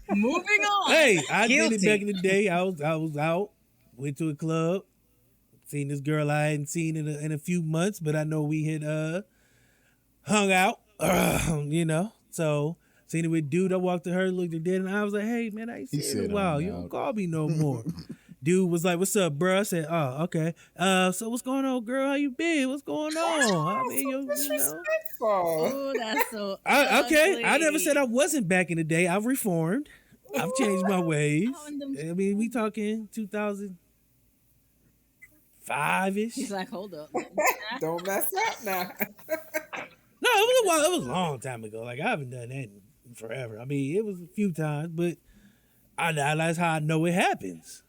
Moving on. Hey, I did it back in the day. I was out, went to a club, seen this girl I hadn't seen in a few months, but I know we had hung out, So seen it with dude. I walked to her, looked her dead, and I was like, "Hey man, I ain't seen you in a while. You don't call me no more." Dude was like, "What's up, bro?" I said, "Oh, okay. So what's going on, girl? How you been? What's going on?" I mean, Disrespectful. Oh, that's so okay. I never said I wasn't back in the day. I've reformed. I've changed my ways. I mean, we talking 2005-ish. He's like, hold up. Don't mess up now. No, it was a while. It was a long time ago. Like, I haven't done that in forever. I mean, it was a few times, but that's how I know it happens.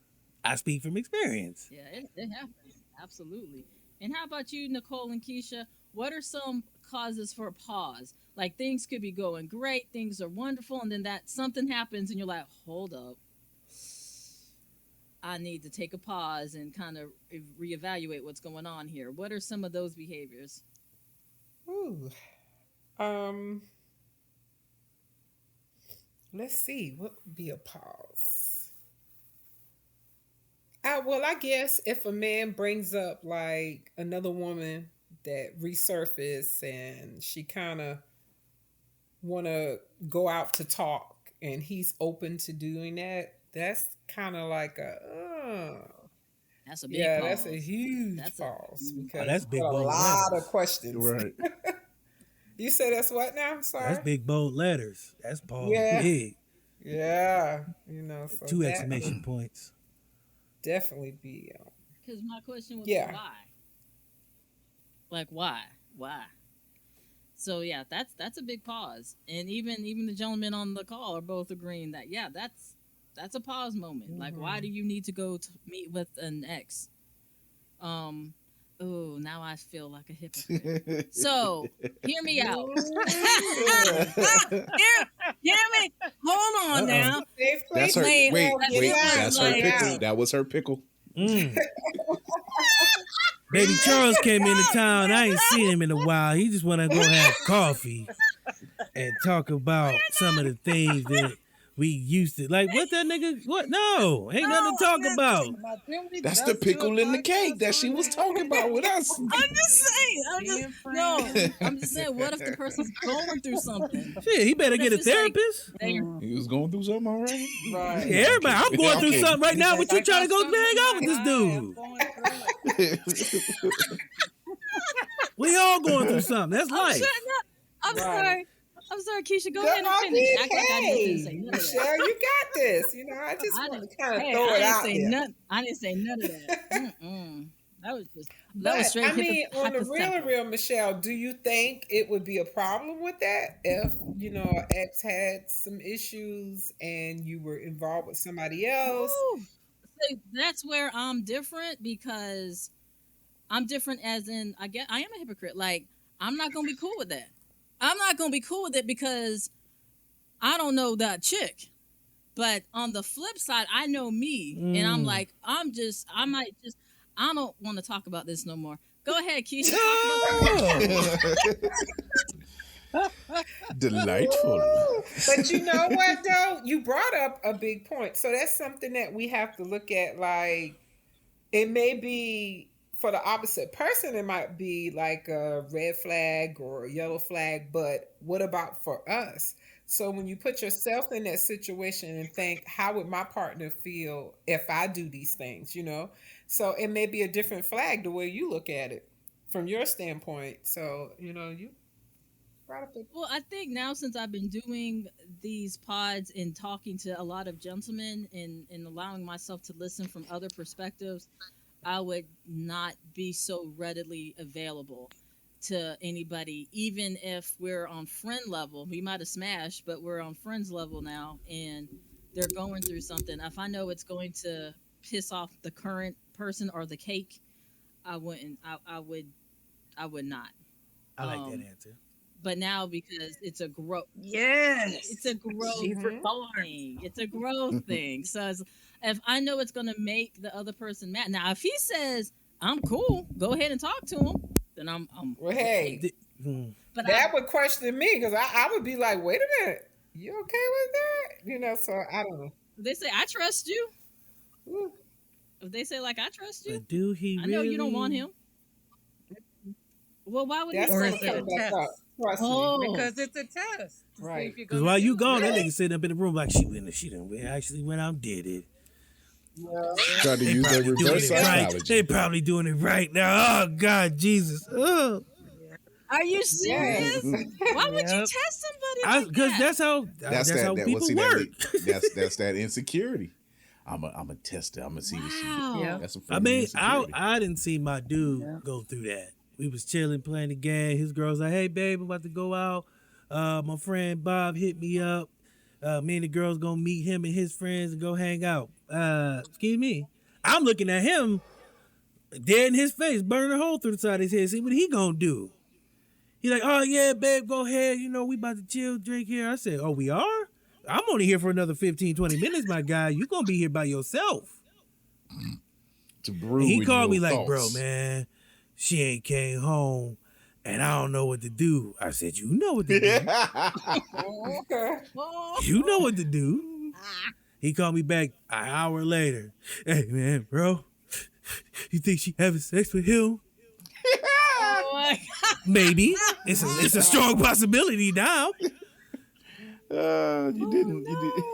I speak from experience. Yeah, it happens. Absolutely. And how about you, Nicole and Keisha? What are some causes for a pause? Like things could be going great, things are wonderful, and then that something happens and you're like, hold up. I need to take a pause and kind of reevaluate what's going on here. What are some of those behaviors? Ooh. Um, let's see. What would be a pause? Well, I guess if a man brings up like another woman that resurface and she kind of want to go out to talk and he's open to doing that, that's kind of like That's a big yeah, that's a pause. huge That's a pause Oh, because that's you big got a bold lot of letters. questions. Right. You say that's what now? I'm That's sorry. big bold letters. That's Paul Yeah, big. yeah. So Two that exclamation would points. definitely be Because my question would be yeah. why? Like why? Why? So yeah, that's a big pause. And even the gentlemen on the call are both agreeing that yeah, that's a pause moment. Like why Hmm. do you need to go to meet with an ex? Um oh, now I feel like a hypocrite. So, hear me out. hear me. Hold on Uh now. Safe That's place her. to Wait, be. Wait, Now get it wait. it was out. That's her Get it like pickle. out. That was her pickle. oh. Baby Charles came into town. I ain't seen him in a while. He just want to go have coffee and talk about some of the things that we used to like. What that nigga? What? No, ain't nothing to talk about. That's the pickle in the cake that she was talking about with us. I'm just saying. Being No. friends. I'm just saying. What if the person's going through something? Shit, he better What get if a it's like therapist. they He was going through something, all right. Right. Yeah, everybody, I'm going through Okay. something right now. What you I trying to got go something hang in out my with this eye. I'm dude? going through it. We all going through something. That's I'm life. shutting up. I'm Right. sorry. I'm sorry, Keisha. Go No, ahead and I finish. did. Act like I just didn't Hey, say none of that. Michelle, you got this. I just I want didn't. to kind of Hey, throw I it didn't out say there. none. I didn't say none of that. Mm-mm. That was But straight I mean, on the hypothetical. real, Michelle, do you think it would be a problem with that if an ex had some issues and you were involved with somebody else? Woo. See, that's where I'm different because I'm different as in I get I am a hypocrite. Like I'm not gonna be cool with that. I'm not gonna be cool with it because I don't know that chick. But on the flip side, I know me, and I'm Mm. like, I might just, I don't want to talk about this no more. Go ahead, Keisha, talk about something else. Delightful. Ooh. But you know what though? You brought up a big point. So that's something that we have to look at. Like it may be for the opposite person, it might be like a red flag or a yellow flag. But what about for us? So when you put yourself in that situation and think, how would my partner feel if I do these things? So it may be a different flag the way you look at it from your standpoint. So, you brought up a Well, I think now since I've been doing these pods and talking to a lot of gentlemen and allowing myself to listen from other perspectives, I would not be so readily available to anybody, even if we're on friend level. We might have smashed, but we're on friends level now, and they're going through something. If I know it's going to piss off the current person or the cake, I wouldn't. I would not. I like that Um, answer. but now because it's a growth, Yes. it's a growth She's Mhm. reformed. thing. It's a growth thing. So if I know it's gonna make the other person mad, now if he says I'm cool, go ahead and talk to him. Then I'm Well, okay. hey, Mm. But that would question me because I would be like, wait a minute, you okay with that? So I don't know. if they say I trust you, Ooh. if they say like I trust you, But do he I know you don't want really? him. Well, why would he That's Or say gonna is it a come it? back up. test? Trust me. Oh, Because it's a test to see Right. if you're Because gonna while you do gone, that it. nigga sitting up in the room like she actually went out and did it. Yeah. Tried to They use that probably doing reverse it right. psychology. They probably doing it right now. Oh God, Jesus. Oh. are you Yes. serious? Why would you Yep. test somebody like Because that? that's how Well, people see, work. that's that insecurity. I'm a tester. I'm gonna see what she do. Wow. Yeah. That's a I form of mean, insecurity. I didn't see my dude Yeah. go through that. We was chilling, playing the game. His girl's like, "Hey, babe, I'm about to go out. My friend Bob hit me up. Me and the girls gonna meet him and his friends and go hang out. Excuse me. I'm looking at him Dead in his face, burning a hole through the side of his head. See what he gonna do? He like, oh yeah, babe, go ahead. You know, we about to chill, drink here. I said, oh, we are? I'm only here for another 15, 20 minutes, my guy. You gonna be here by yourself. To brew And he in called me your like, bro, thoughts. man, she ain't came home and I don't know what to do. I said, you know what to do. Okay. You know what to do. He called me back an hour later. Hey, man, bro, you think she having sex with him? Oh my God. Maybe. It's a strong possibility now. You didn't. You did.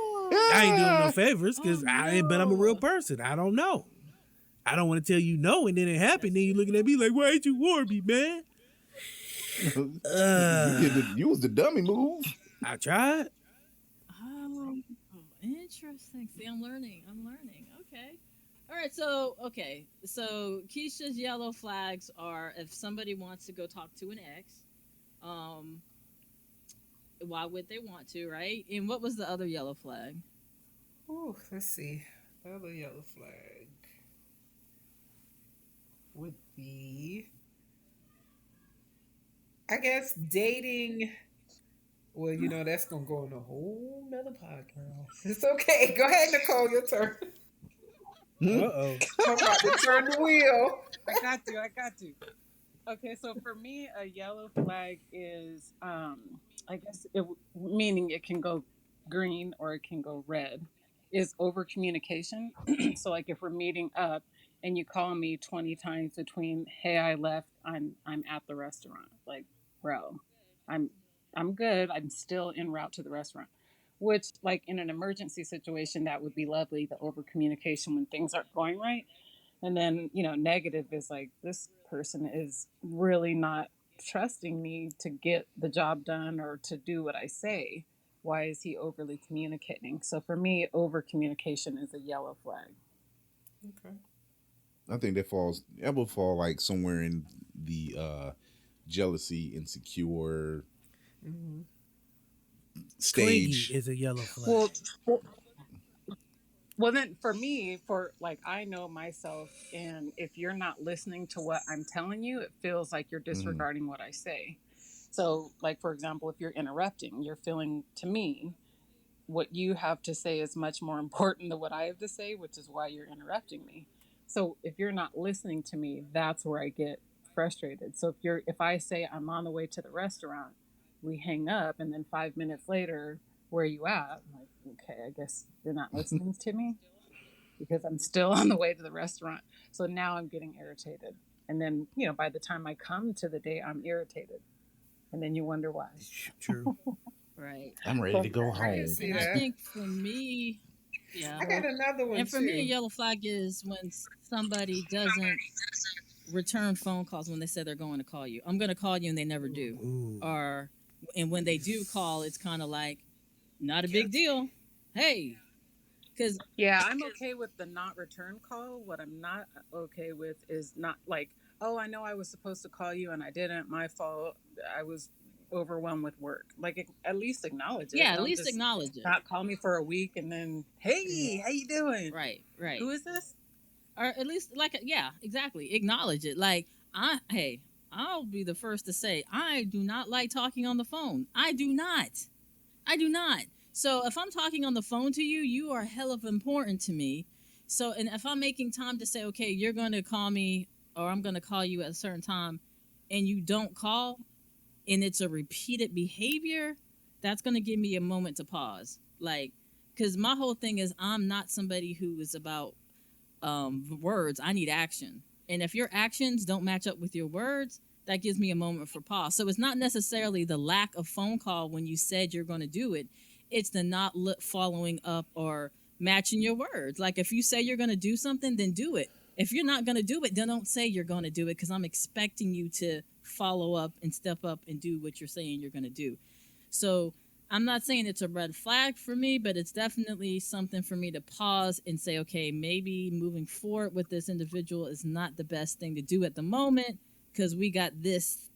I ain't doing no favors because Oh, but I'm a real no. person. I don't know. I don't want to tell you no, and then it happened. Then you looking at me like, why ain't you warn me, man? You was the dummy move. I tried. Oh, interesting. See, I'm learning. Okay. All right. So, Keisha's yellow flags are if somebody wants to go talk to an ex, um, why would they want to, right? And what was the other yellow flag? Ooh, let's see. The other yellow flag would be, I guess, dating. Well, you know, that's going to go on a whole nother podcast. It's okay. Go ahead, Nicole, your turn. Uh-oh. I'm about to turn the wheel. I got you. Okay, so for me, a yellow flag is, I guess, meaning it can go green or it can go red, is over communication. So, like, if we're meeting up and you call me 20 times between, hey, I left, I'm at the restaurant. Like, bro, I'm I'm good. I'm still en route to the restaurant. Which, like, in an emergency situation, that would be lovely. The over communication when things aren't going right. And then, negative is like, this person is really not trusting me to get the job done or to do what I say. Why is he overly communicating? So for me, over communication is a yellow flag. Okay. I think that will fall like somewhere in the jealousy, insecure Mm-hmm. Clingy stage. is a yellow flag. Well, then for me, for like, I know myself, and if you're not listening to what I'm telling you, it feels like you're disregarding what I say. So, like, for example, if you're interrupting, you're feeling to me what you have to say is much more important than what I have to say, which is why you're interrupting me. So, if you're not listening to me, that's where I get frustrated. So, if I say I'm on the way to the restaurant, we hang up, and then 5 minutes later, where are you at? I'm like, okay, I guess you're not listening to me because I'm still on the way to the restaurant. So now I'm getting irritated. And then, by the time I come to the date, I'm irritated. And then you wonder why. True. Right. I'm ready to go I home. can see And I that. think for me, yeah. I got another one And for too. me, a yellow flag is when somebody doesn't return phone calls when they say they're going to call you. I'm going to call you and they never do. Ooh. And when they do call, it's kind of like, not a big deal. Hey, because Yeah, I'm okay with the not return call. What I'm not okay with is not like, oh, I know I was supposed to call you and I didn't. My fault. I was overwhelmed with work. Like, at least acknowledge it. yeah, at Don't least just acknowledge it. not call me for a week and then, hey, how you doing? Right, right. Who is this? Or at least yeah, exactly. Acknowledge it. Like I'll be the first to say I do not like talking on the phone. I do not. So if I'm talking on the phone to you, you are hell of important to me. So and if I'm making time to say, okay, you're going to call me or I'm going to call you at a certain time, and you don't call, and it's a repeated behavior, that's going to give me a moment to pause. Like, because my whole thing is I'm not somebody who is about words. I need action. And if your actions don't match up with your words, that gives me a moment for pause. So it's not necessarily the lack of phone call when you said you're going to do it. It's the not following up or matching your words. Like if you say you're going to do something, then do it. If you're not going to do it, then don't say you're going to do it because I'm expecting you to follow up and step up and do what you're saying you're going to do. So I'm not saying it's a red flag for me, but it's definitely something for me to pause and say, okay, maybe moving forward with this individual is not the best thing to do at the moment because we got this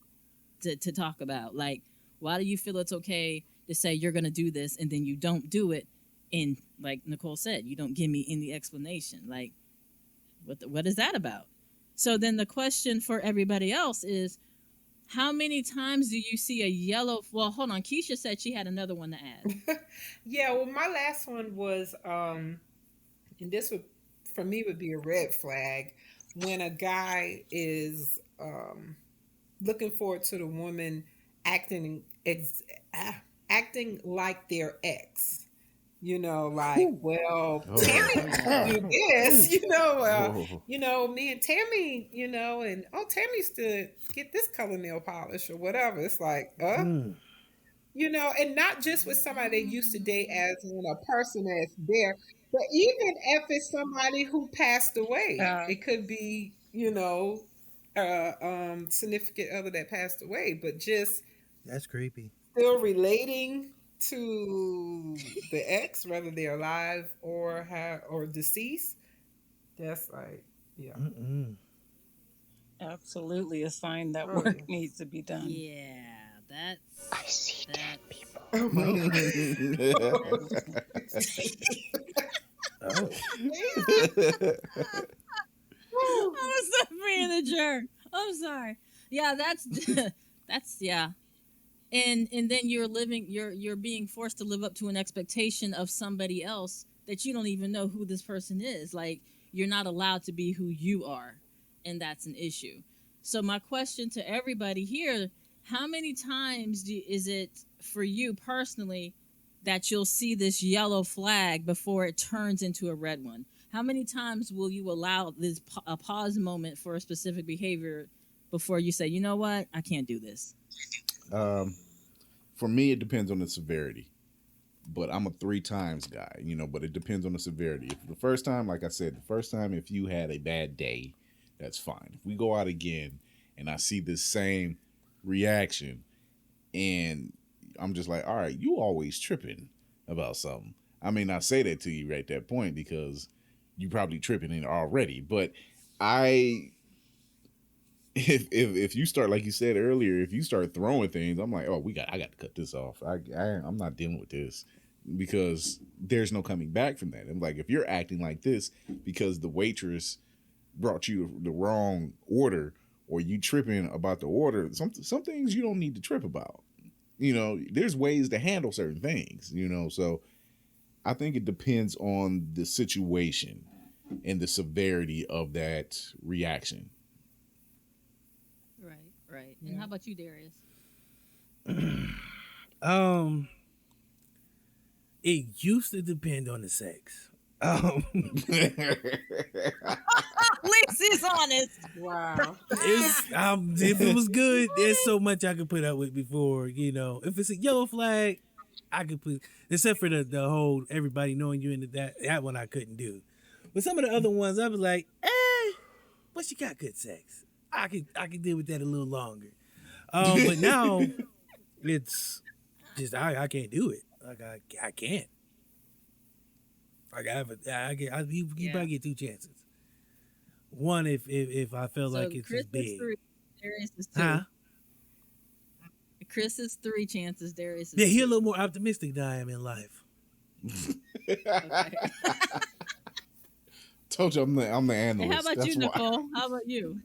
to talk about. Like, why do you feel it's okay to say you're going to do this and then you don't do it? And like Nicole said, you don't give me any explanation. Like, what is that about? So then the question for everybody else is, how many times do you see a yellow? Well, hold on. Keisha said she had another one to add. Yeah, well, my last one was, and this would, for me, would be a red flag when a guy is looking forward to the woman acting acting like their ex. Like, well, Oh. Tammy do this, Oh. me and Tammy, and oh, Tammy used to get this color nail polish or whatever. It's like, Mm, and not just with somebody they used to date as in a person that's there, but even if it's somebody who passed away, Uh, it could be, significant other that passed away, but just that's creepy. still relating to the ex, whether they're alive or deceased. That's like, yeah. Mm-mm. Absolutely a sign that Oh, work yeah. needs to be done. Yeah, I see dead that's people. Oh my Oh, God. I was being a jerk. I'm sorry. Yeah, that's that's yeah. And then you're being forced to live up to an expectation of somebody else that you don't even know who this person is. Like, you're not allowed to be who you are, and that's an issue. So my question to everybody here, how many times is it for you personally that you'll see this yellow flag before it turns into a red one? How many times will you allow this a pause moment for a specific behavior before you say, you know what, I can't do this? um, for me, it depends on the severity. But I'm a three times guy, but it depends on the severity. If the first time, like I said, the first time, if you had a bad day, that's fine. If we go out again and I see this same reaction and I'm just like, all right, you always tripping about something. I may not say that to you right at that point because you probably tripping in already. But I if you start, like you said earlier, if you start throwing things, I'm like, oh, I got to cut this off. I'm not dealing with this because there's no coming back from that. I'm like, if you're acting like this because the waitress brought you the wrong order or you tripping about the order, some things you don't need to trip about. There's ways to handle certain things. So I think it depends on the situation and the severity of that reaction. Right, right. And Yeah. how about you, Darius? um, it used to depend on the sex. At least he's honest. Wow. If it was good, there's so much I could put up with before. If it's a yellow flag, I could put, except for the whole everybody knowing you into that one I couldn't do. But some of the other ones, I was like, but she got good sex. I could deal with that a little longer. But now it's just I can't do it. Like I can't. Like you Yeah. probably get two chances. One if I feel So like it's Chris just is big. 3, Darius is 2. Huh? Chris is 3 chances, Darius is Yeah, he a 2. little more optimistic than I am in life. Okay. Told you I'm the And how analyst. about you, That's why. Nicole? How about you?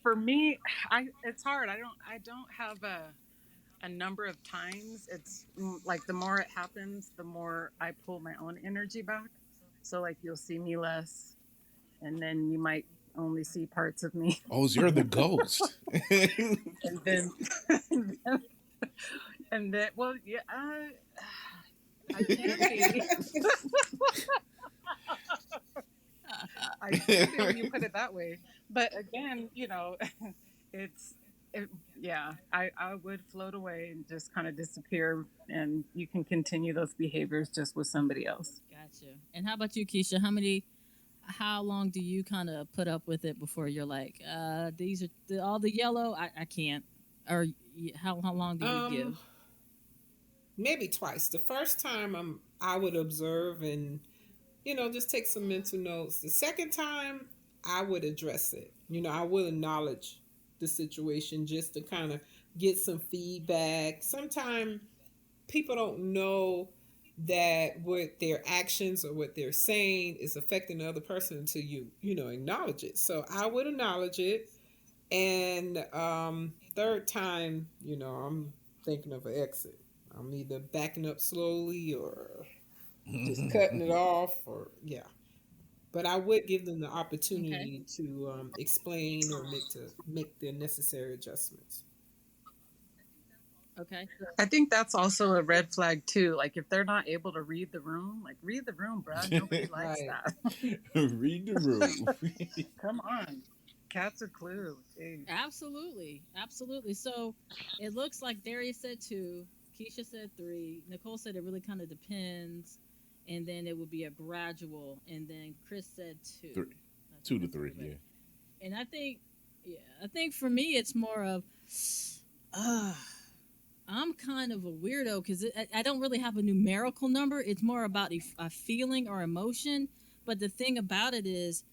For me, it's hard. I don't have a number of times. It's like the more it happens, the more I pull my own energy back. So like you'll see me less, and then you might only see parts of me, Oh, you're the ghost. and then and then well yeah, I can be. I can be when you put it that way. But again, it's yeah, I would float away and just kind of disappear, and you can continue those behaviors just with somebody else. Gotcha. And how about you, Keisha? How long do you kind of put up with it before you're like, these are all the yellow? I can't. Or how long do you give? Maybe twice. The first time I would observe and just take some mental notes. The second time I would address it. I would acknowledge the situation just to kind of get some feedback. Sometimes people don't know that what their actions or what they're saying is affecting the other person until you acknowledge it. So I would acknowledge it. And third time, I'm thinking of an exit. I'm either backing up slowly or just cutting it off, or yeah. But I would give them the Okay. opportunity to explain or make the necessary adjustments. Okay. I think that's also a red flag too. Like if they're not able to read the room, like read the room, bruh. Nobody likes Right. that. Read the room. Come on. Cat's a clue. Jeez. Absolutely. Absolutely. So it looks like Darius said two, Keisha said three, Nicole said it really kind of depends, and then it would be a gradual, and then Chris said two. Three. I Two think to that's three, everybody. yeah. And I think for me, it's more of, uh, I'm kind of a weirdo because I don't really have a numerical number. It's more about a feeling or emotion. But the thing about it is,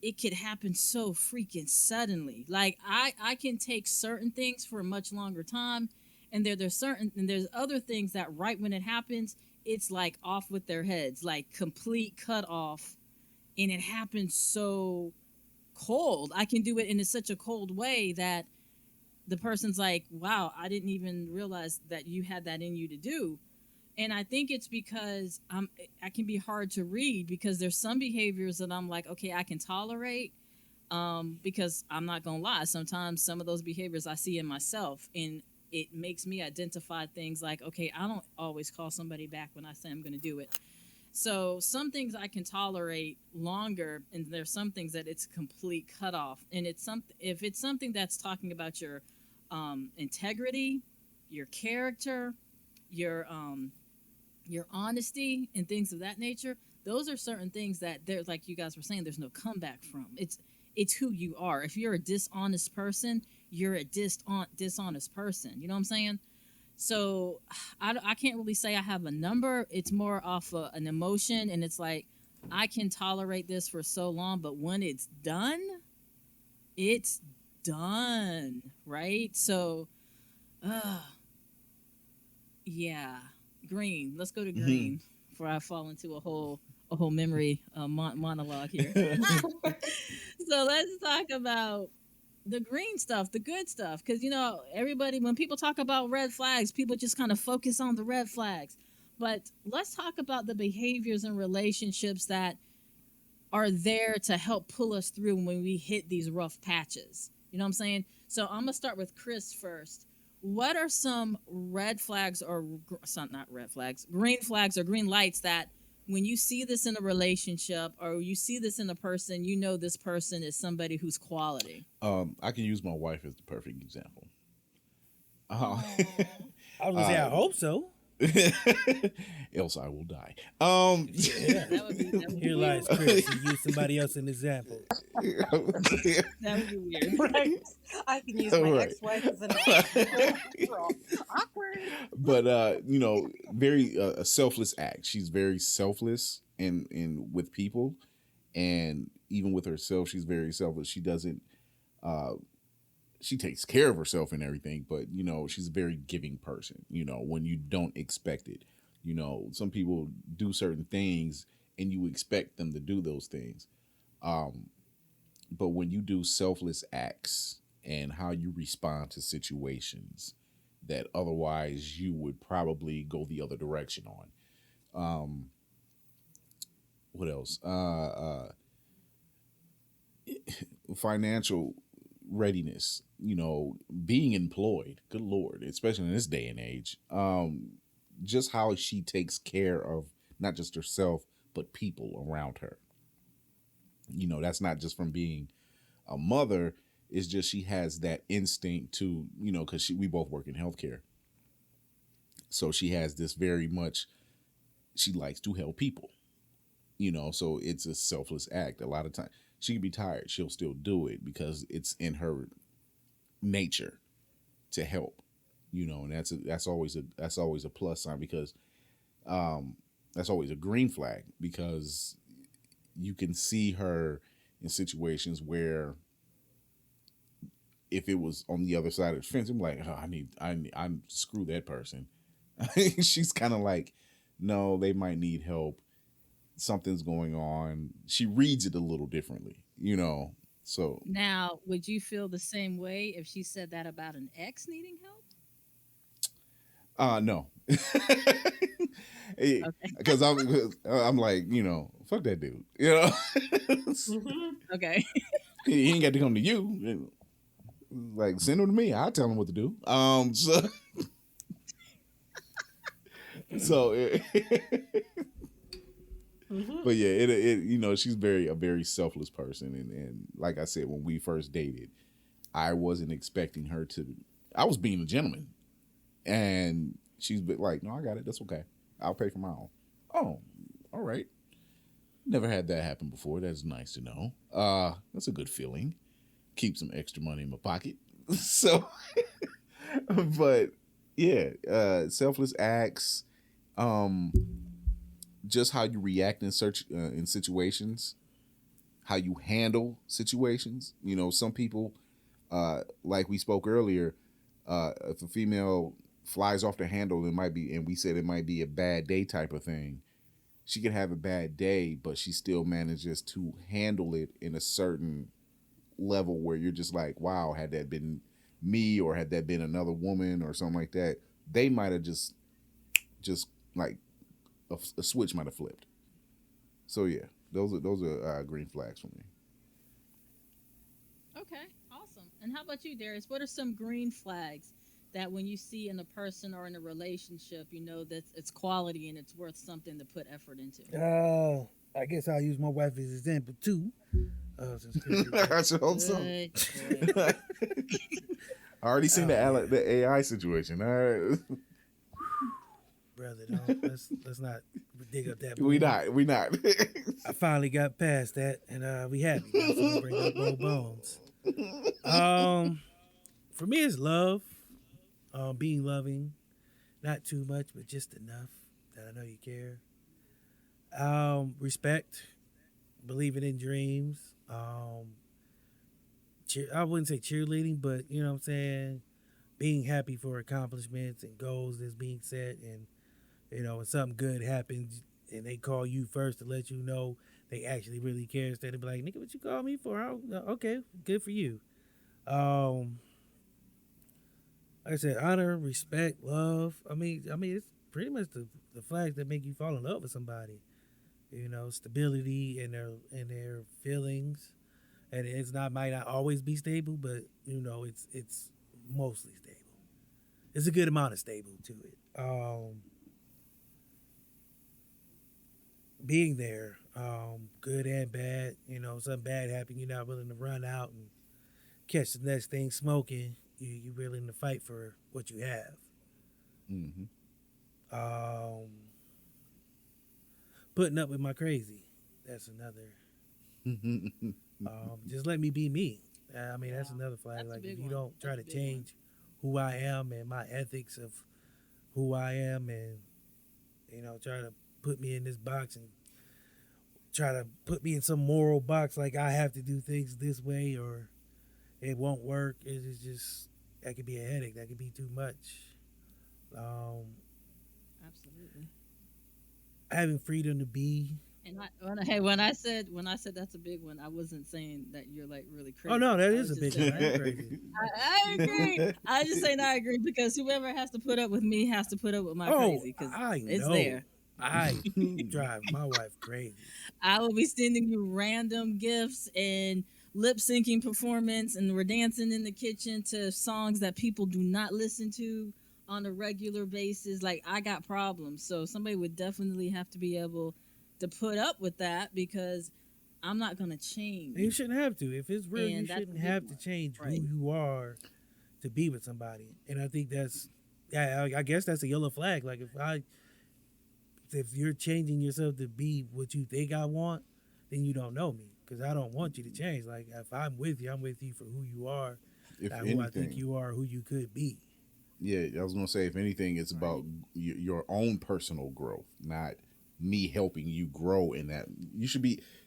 it could happen so freaking suddenly. Like I can take certain things for a much longer time, and there's other things that right when it happens, it's like off with their heads, like complete cut off, and it happens so cold. I can do it in such a cold way that the person's like, wow, I didn't even realize that you had that in you to do. And I think it's because I can be hard to read because there's some behaviors that I'm like, okay, I can tolerate. Because I'm not gonna lie, sometimes some of those behaviors I see in myself, and it makes me identify things like, okay, I don't always call somebody back when I say I'm gonna do it. So some things I can tolerate longer, and there's some things that it's complete cutoff. And it's something if it's something that's talking about your integrity, your character, your your honesty, and things of that nature. Those are certain things that there's, like you guys were saying, there's no comeback from. It's who you are. If you're a dishonest person, you're a dishonest person. You know what I'm saying? So I can't really say I have a number. It's more off an emotion, and it's like I can tolerate this for so long, but when it's done, right? So, uh, yeah, green. Let's go to Mhm. green before I fall into a whole memory monologue here. So let's talk about the green stuff, the good stuff, because everybody, when people talk about red flags, people just kind of focus on the red flags. But let's talk about the behaviors and relationships that are there to help pull us through when we hit these rough patches. You know what I'm saying? So I'm gonna start with Chris first. What are some red flags or not red flags, green flags or green lights that when you see this in a relationship or you see this in a person, you know this person is somebody who's quality? I can use my wife as the perfect example. Uh, Aw. I was gonna say I uh, hope so. else I will die. Yeah. That would be Here lies weird. Chris. He used somebody else as an example. That would be weird. Right. I can use All my right. ex-wife as an example. Awkward. But very a selfless act. She's very selfless in with people, and even with herself, she's very selfless. She doesn't. Uh, she takes care of herself and everything, but she's a very giving person. When you don't expect it, some people do certain things and you expect them to do those things. Um, but when you do selfless acts and how you respond to situations that otherwise you would probably go the other direction on. Um, what else? Financial readiness, being employed. Good Lord, especially in this day and age. Just how she takes care of not just herself, but people around her. That's not just from being a mother. It's just she has that instinct to, because we both work in healthcare. So she has this very much, she likes to help people, so it's a selfless act. A lot of times she can be tired. She'll still do it because it's in her nature to help, and that's always a plus sign because um, that's always a green flag because you can see her in situations where if it was on the other side of the fence, I'm like, oh, I'm screw that person. She's kind of like, no, they might need help. Something's going on. She reads it a little differently, you know. So, Now, would you feel the same way if she said that about an ex needing help? no, Okay. because I'm like, you know, fuck that dude, you know. Okay. He ain't got to come to you. Like, send him to me. I'll tell him what to do. So but yeah, it you know, she's a very selfless person, and like I said, when we first dated, I wasn't expecting her to. I was being a gentleman, and she's been like, "No, I got it. That's okay. I'll pay for my own." Oh, all right. Never had that happen before. That's nice to know. That's a good feeling. Keep some extra money in my pocket. So, but yeah, selfless acts. Um, just how you react in situations, how you handle situations. You know, some people, like we spoke earlier, if a female flies off the handle, it might be, and we said it might be a bad day type of thing. She could have a bad day, but she still manages to handle it in a certain level where you're just like, wow, had that been me or had that been another woman or something like that, they might have just like a switch might have flipped. So yeah, those are green flags for me. Okay. Awesome. And how about you, Darius? What are some green flags that when you see in a person or in a relationship, you know that it's quality and it's worth something to put effort into? I guess I'll use my wife as example too. I should hope so. Good. I already seen the AI situation. All right. Brother, let's not dig up that. We not. I finally got past that, and we happy. So we bring up old bones. For me, it's love. Being loving, not too much, but just enough that I know you care. Respect, believing in dreams. I wouldn't say cheerleading, but you know what I'm saying. Being happy for accomplishments and goals that's being set, and you know when something good happens and they call you first to let you know they actually really care instead of be like, nigga, what you call me for? Okay, good for you. Like I said, honor, respect, love. I mean, it's pretty much the flags that make you fall in love with somebody. You know, stability in their feelings, and might not always be stable, but you know, it's mostly stable. It's a good amount of stable to it. Being there, good and bad. You know, something bad happened, you're not willing to run out and catch the next thing smoking. You're willing to fight for what you have. Mm-hmm. Putting up with my crazy. That's another. Just let me be me. I mean, that's another flag. That's a like big if you one. don't try That's to a big one. change who I am and my ethics of who I am, and you know, try to put me in this box and try to put me in some moral box, like I have to do things this way or it won't work. It's just that could be a headache. That could be too much. Absolutely. Having freedom to be. And when I said that's a big one, I wasn't saying that you're like really crazy. Oh no, that I is was a just big saying one. I am crazy. I agree. I just saying I agree because whoever has to put up with me has to put up with my crazy because I it's know. there. I drive my wife crazy. I will be sending you random gifts and lip syncing performance, and we're dancing in the kitchen to songs that people do not listen to on a regular basis. Like I got problems, so somebody would definitely have to be able to put up with that because I'm not gonna change. And you shouldn't have to. If it's real, And you that's shouldn't the big have to one. change Right. who you are to be with somebody. And I think that's, yeah, I guess that's a yellow flag. Like if you're changing yourself to be what you think I want, then you don't know me because I don't want you to change. Like if I'm with you for who you are, If not who I think anything, you are, who you could be. yeah, I was gonna say, if anything, it's about your own personal growth, not me helping you grow in that.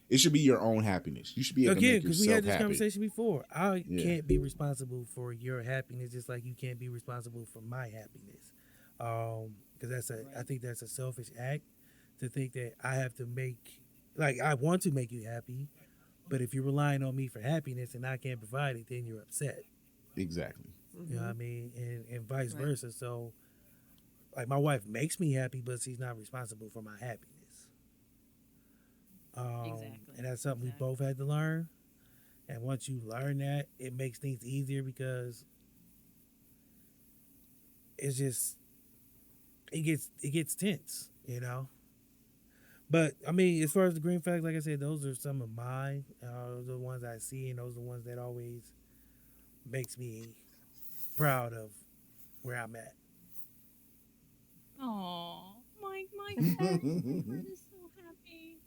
It should be your own happiness. You should be able to Again, make because we yourself had this happy. conversation before. I Yeah. can't be responsible for your happiness, just like you can't be responsible for my happiness. because I Right. think that's a selfish act to think that I have to make, like, I want to make you happy, but if you're relying on me for happiness and I can't provide it, then you're upset. Exactly. You know what Mm-hmm. I mean? And vice Right. versa. So, like, my wife makes me happy, but she's not responsible for my happiness. Exactly. And that's something we Exactly. both had to learn. And once you learn that, it makes things easier because it's just it gets tense, you know. But I mean, as far as the green flags, like I said, those are some of mine. Those are the ones I see, and those are the ones that always makes me proud of where I'm at. Oh, my heart, my heart is so happy.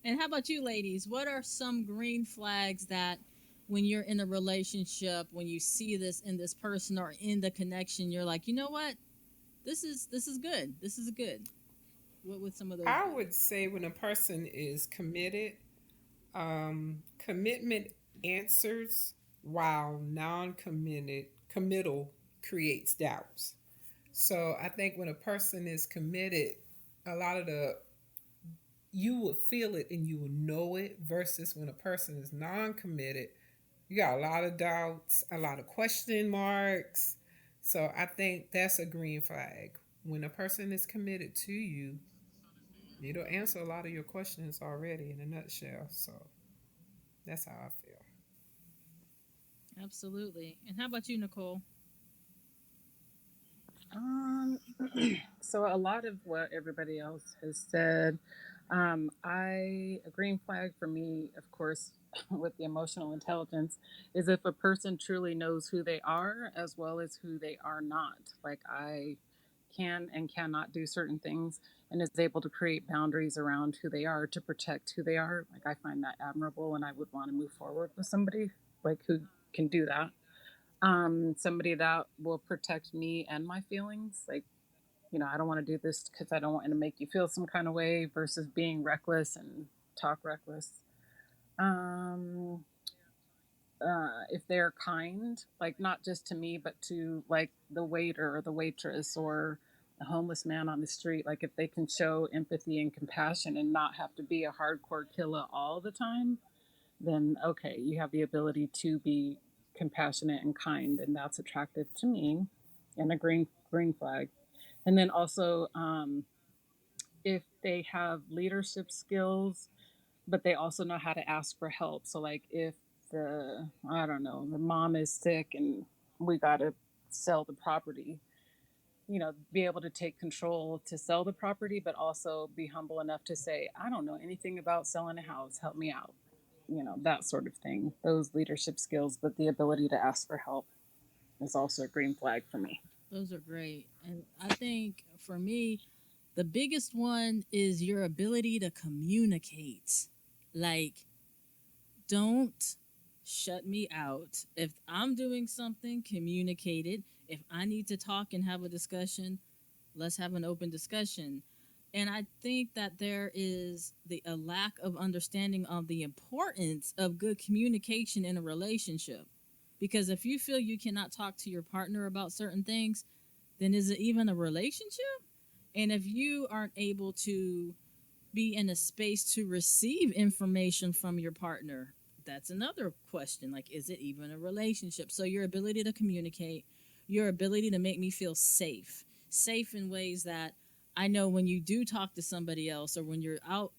And how about you, ladies? What are some green flags that, when you're in a relationship, when you see this in this person or in the connection, you're like, you know what? This is good. This is good. What would some of those I be? would say when a person is committed, commitment answers while committal creates doubts. So I think when a person is committed, a lot of the you will feel it and you will know it versus when a person is non-committed, you got a lot of doubts, a lot of question marks. So I think that's a green flag. When a person is committed to you, it'll answer a lot of your questions already in a nutshell. So that's how I feel. Absolutely. And how about you, Nicole? Um, so a lot of what everybody else has said, a green flag for me, of course, with the emotional intelligence, is if a person truly knows who they are as well as who they are not. Like I can and cannot do certain things and is able to create boundaries around who they are to protect who they are. Like I find that admirable and I would want to move forward with somebody like who can do that. Somebody that will protect me and my feelings. Like, I don't want to do this because I don't want to make you feel some kind of way versus being reckless and talk reckless. Um, if they're kind, like not just to me, but to like the waiter or the waitress or the homeless man on the street, like if they can show empathy and compassion and not have to be a hardcore killer all the time, then okay, you have the ability to be compassionate and kind, and that's attractive to me, and a green flag. And then also, if they have leadership skills, but they also know how to ask for help. So like if the I don't know the mom is sick and we got to sell the property, be able to take control to sell the property, but also be humble enough to say, I don't know anything about selling a house. Help me out. That sort of thing. Those leadership skills, but the ability to ask for help is also a green flag for me. Those are great. And I think for me, the biggest one is your ability to communicate. Like, don't shut me out. If I'm doing something, communicate it. If I need to talk and have a discussion, let's have an open discussion. And I think that there is a lack of understanding of the importance of good communication in a relationship. Because if you feel you cannot talk to your partner about certain things, then is it even a relationship? And if you aren't able to be in a space to receive information from your partner, that's another question. Like, is it even a relationship? So, your ability to communicate, your ability to make me feel safe, safe in ways that I know when you do talk to somebody else or when you're out,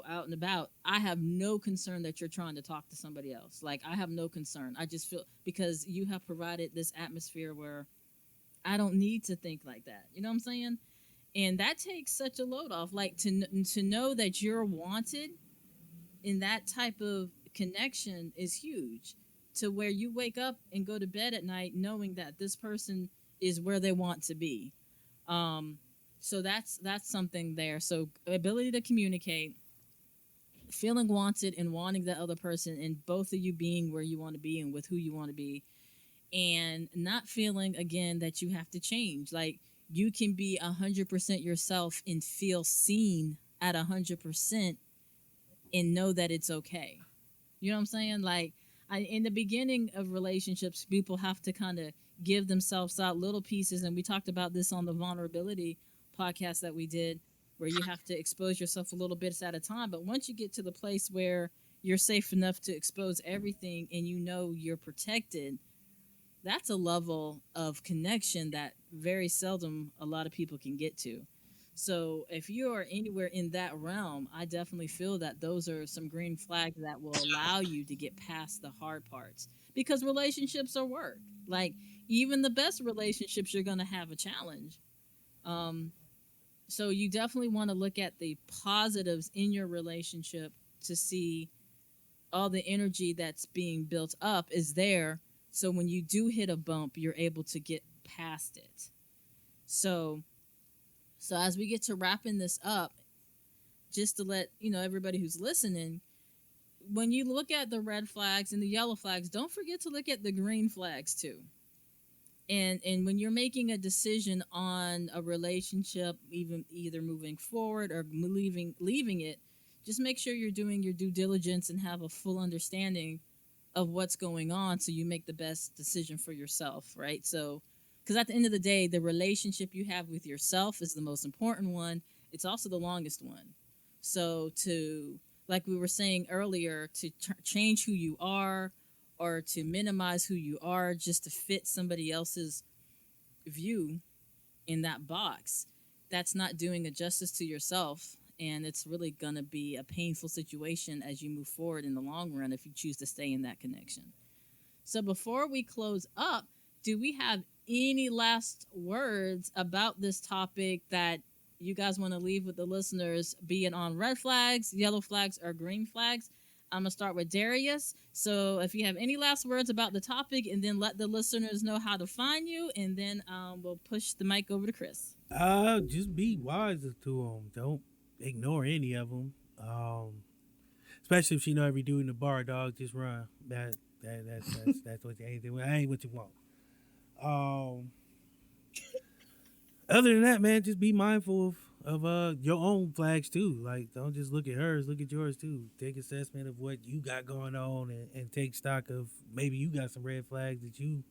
out and about, I have no concern that you're trying to talk to somebody else. Like, I have no concern. I just feel because you have provided this atmosphere where I don't need to think like that. You know what I'm saying? And that takes such a load off. Like to know that you're wanted in that type of connection is huge. To where you wake up and go to bed at night knowing that this person is where they want to be. Um, so that's something there. So ability to communicate, feeling wanted and wanting the other person, and both of you being where you want to be and with who you want to be, and not feeling again that you have to change. Like you can be 100% yourself and feel seen at 100% and know that it's okay. You know what I'm saying? Like in the beginning of relationships, people have to kind of give themselves out little pieces, and we talked about this on the vulnerability podcast that we did, where you have to expose yourself a little bits at a time. But once you get to the place where you're safe enough to expose everything and you know you're protected, that's a level of connection that very seldom a lot of people can get to. So if you are anywhere in that realm, I definitely feel that those are some green flags that will allow you to get past the hard parts, because relationships are work. Like, even the best relationships, you're going to have a challenge. Um, so you definitely want to look at the positives in your relationship to see all the energy that's being built up is there. So when you do hit a bump, you're able to get past it. So as we get to wrapping this up, just to let everybody who's listening, when you look at the red flags and the yellow flags, don't forget to look at the green flags too. And when you're making a decision on a relationship, even either moving forward or leaving it, just make sure you're doing your due diligence and have a full understanding of what's going on, so you make the best decision for yourself, right? So, because at the end of the day, the relationship you have with yourself is the most important one. It's also the longest one. So to, like we were saying earlier, to change who you are or to minimize who you are just to fit somebody else's view in that box, that's not doing a justice to yourself. And it's really going to be a painful situation as you move forward in the long run if you choose to stay in that connection. So before we close up, do we have any last words about this topic that you guys want to leave with the listeners, be it on red flags, yellow flags, or green flags? I'm going to start with Darius. So if you have any last words about the topic, and then let the listeners know how to find you, and then we'll push the mic over to Chris. Just be wise to them. Don't ignore any of them. Especially if she know every dude in the bar, dog. Just run. That's what you ain't what you want. Um, Other than that, man, just be mindful of your own flags too. Like, don't just look at hers, look at yours too. Take assessment of what you got going on, and take stock of maybe you got some red flags that you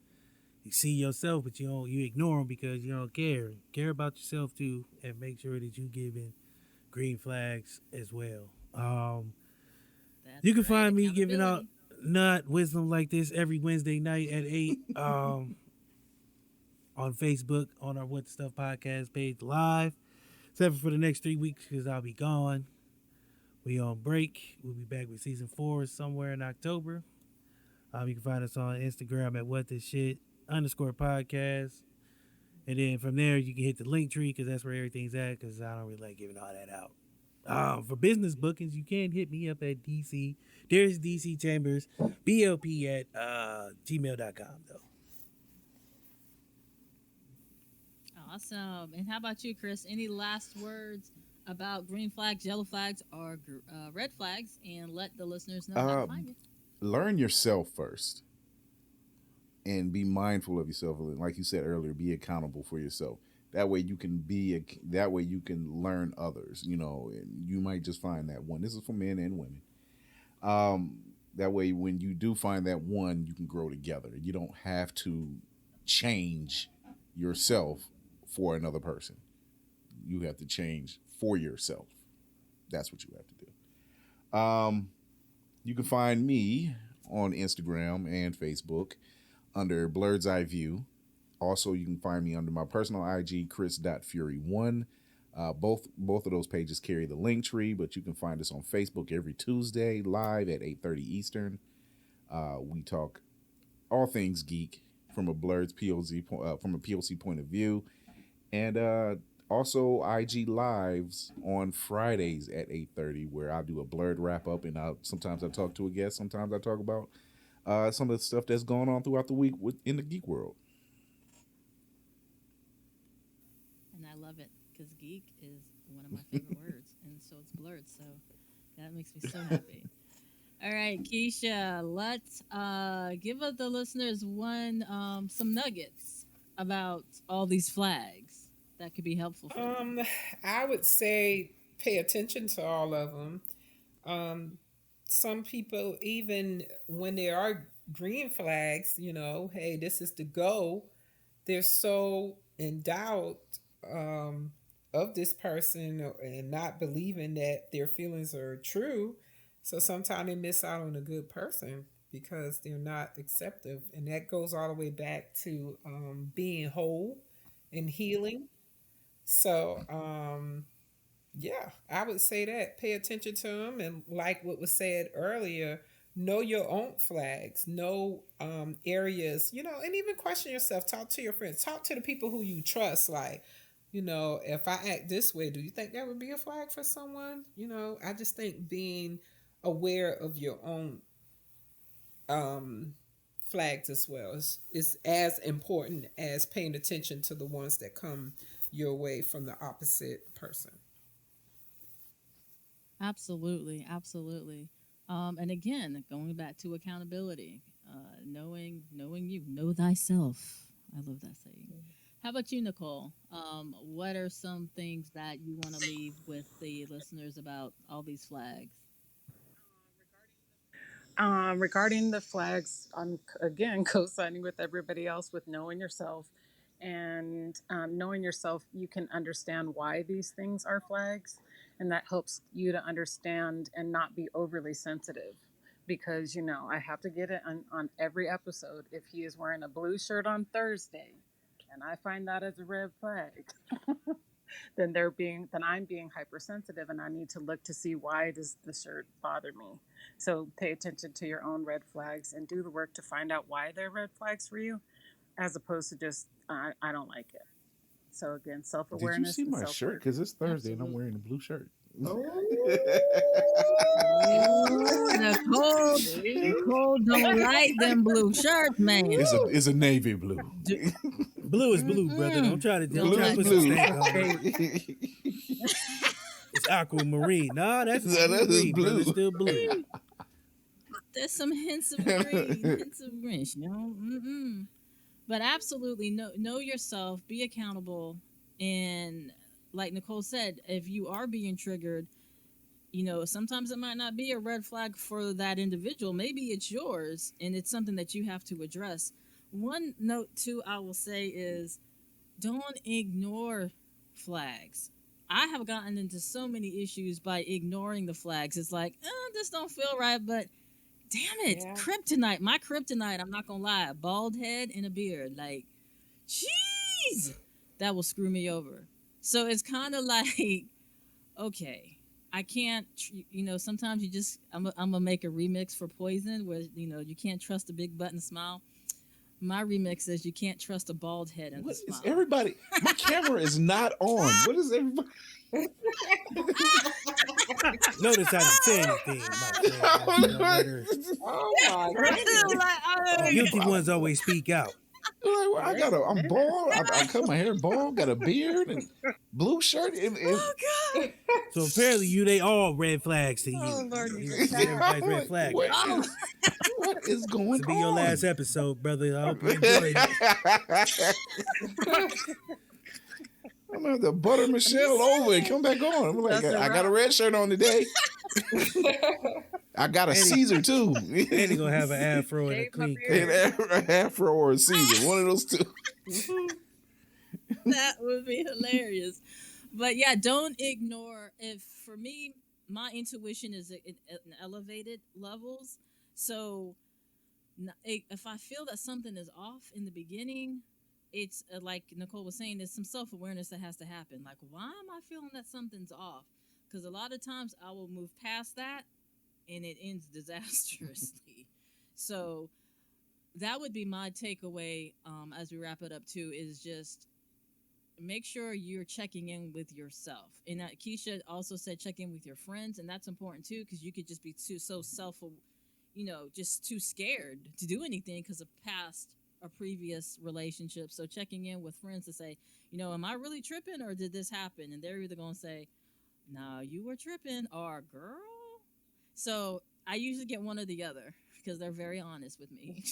see yourself, but you ignore them because you don't care. Care about yourself too, and make sure that you giving green flags as well. That's You can right, find me giving out accountability. nut wisdom like this every Wednesday night at 8. On Facebook on our What the Stuff podcast page live. Except for the next 3 weeks because I'll be gone. We on break. We'll be back with season 4 somewhere in October. You can find us on Instagram at what this shit _ podcast. And then from there you can hit the link tree because that's where everything's at, because I don't really like giving all that out. For business bookings, you can hit me up at DC. There's DC Chambers, BLP at gmail.com though. Awesome. And how about you, Chris? Any last words about green flags, yellow flags, or red flags? And let the listeners know how to Uh, find you. Learn yourself first and be mindful of yourself. Like you said earlier, be accountable for yourself. That way you can that way you can learn others, and you might just find that one. This is for men and women. That way when you do find that one, you can grow together. You don't have to change yourself for another person. You have to change for yourself. That's what you have to do. You can find me on Instagram and Facebook under Blurred's Eye View. Also, you can find me under my personal IG, chris.fury1. Both of those pages carry the link tree, but you can find us on Facebook every Tuesday live at 8:30 Eastern. We talk all things geek from a Blurred's from a POC point of view, and also IG lives on Fridays at 8:30, where I do a Blurred wrap up, and sometimes I talk to a guest, sometimes I talk about some of the stuff that's going on throughout the week in the geek world. And I love it because geek is one of my favorite words. And so it's blurred. So that makes me so happy. All right, Keisha, let's give the listeners some nuggets about all these flags that could be helpful for them. I would say pay attention to all of them. Some people, even when there are green flags, hey, this is the go, they're so in doubt, um, of this person, and not believing that their feelings are true. So sometimes they miss out on a good person because they're not acceptive. And that goes all the way back to being whole and healing. So, yeah, I would say that. Pay attention to them. And like what was said earlier, know your own flags, know areas, and even question yourself. Talk to your friends, talk to the people who you trust. Like, if I act this way, do you think that would be a flag for someone? I just think being aware of your own um, flags as well is as important as paying attention to the ones that come your way from the opposite person. Absolutely, absolutely. And again, going back to accountability, knowing you, know thyself. I love that saying. How about you, Nicole? What are some things that you want to leave with the listeners about all these flags? Regarding the flags, I'm again co-signing with everybody else with knowing yourself, and knowing yourself, you can understand why these things are flags, and that helps you to understand and not be overly sensitive. Because I have to get it on every episode. If he is wearing a blue shirt on Thursday, and I find that as a red flag, then I'm being hypersensitive, and I need to look to see why does the shirt bother me. So pay attention to your own red flags and do the work to find out why they're red flags for you, as opposed to just I don't like it. So again, self Did you awareness see and my self shirt? work. Because it's Thursday and I'm Absolutely. wearing a blue shirt. Ooh, Nicole, See? Nicole don't like them blue shirts, man. It's a navy blue. D- Blue is blue, brother. Don't mm-mm. try to don't Don't try Blue to is touch put some it. blue. stank on it. Hey, It's aquamarine. Nah, that's So that is green, brother. It's blue. still blue. There's some hints of green, hints of green. Mm-mm. But absolutely, know yourself, be accountable, and like Nicole said, if you are being triggered, sometimes it might not be a red flag for that individual. Maybe it's yours, and it's something that you have to address. One note too, I will say is don't ignore flags. I have gotten into so many issues by ignoring the flags. It's like, this don't feel right, but damn it, Yeah. kryptonite. My kryptonite, I'm not gonna lie, a bald head and a beard. Like, jeez, that will screw me over. So it's kind of like, okay, I can't, sometimes I'm gonna make a remix for Poison where, you can't trust a big button smile. My remix is you can't trust a bald head and a What is smile. everybody? My camera is not on. What is everybody? Notice I didn't say anything, my friend. Let her, Oh my goodness. Like, the guilty ones always speak out. Like, I'm bald. I cut my hair bald. Got a beard and blue shirt. oh God. So apparently they all red flags to you. Oh Lord. Everybody's red flag. What Oh, is, what is This going will be your on? last episode, brother. I hope you enjoyed it. I'm gonna have to butter Michelle over and come back on. I'm like, That's a I got a red shirt on today. I got a Eddie- Caesar too. Eddie gonna have an afro and a Shave my clean beard. cut. An afro or a Caesar, one of those two. that would be hilarious. But yeah, don't ignore. If for me, my intuition is at elevated levels. So if I feel that something is off in the beginning, it's like Nicole was saying, there's some self awareness that has to happen. Like, why am I feeling that something's off? Because a lot of times I will move past that and it ends disastrously. So that would be my takeaway as we wrap it up too, is just make sure you're checking in with yourself. And Keisha also said check in with your friends, and that's important too, because you could just be just too scared to do anything because of past or previous relationships. So checking in with friends to say, am I really tripping or did this happen? And they're either going to say, no, you were tripping, or girl. So I usually get one or the other because they're very honest with me.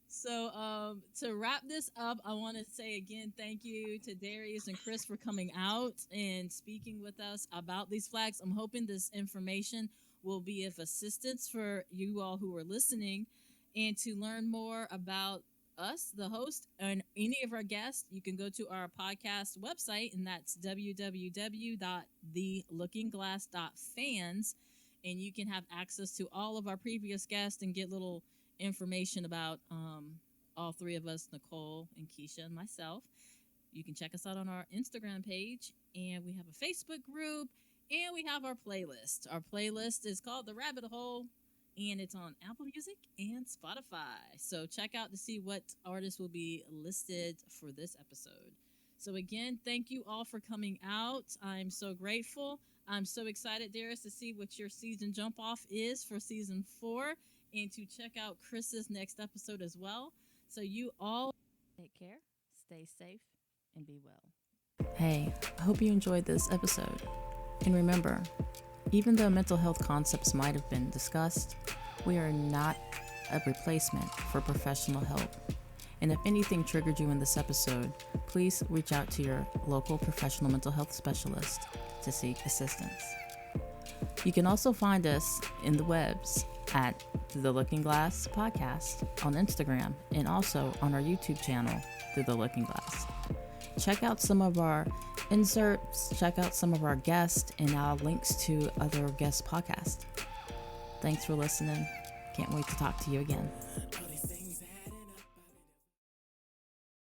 So to wrap this up, I want to say again thank you to Darius and Chris for coming out and speaking with us about these flags. I'm hoping this information will be of assistance for you all who are listening and to learn more about us, the host, and any of our guests, you can go to our podcast website, and that's www.thelookingglass.fans, and you can have access to all of our previous guests and get little information about all three of us, Nicole and Keisha and myself. You can check us out on our Instagram page, and we have a Facebook group, and we have our playlist. Our playlist is called The Rabbit Hole, and it's on Apple Music and Spotify. So check out to see what artists will be listed for this episode. So again, thank you all for coming out. I'm so grateful. I'm so excited, Darius, to see what your season jump off is for season 4, and to check out Chris's next episode as well. So you all take care, stay safe, and be well. Hey, I hope you enjoyed this episode. And remember, even though mental health concepts might have been discussed, we are not a replacement for professional help. And if anything triggered you in this episode, please reach out to your local professional mental health specialist to seek assistance. You can also find us in the webs at The Looking Glass Podcast on Instagram, and also on our YouTube channel, The Looking Glass. Check out some of our inserts, check out some of our guests, and our links to other guest podcasts. Thanks for listening. Can't wait to talk to you again.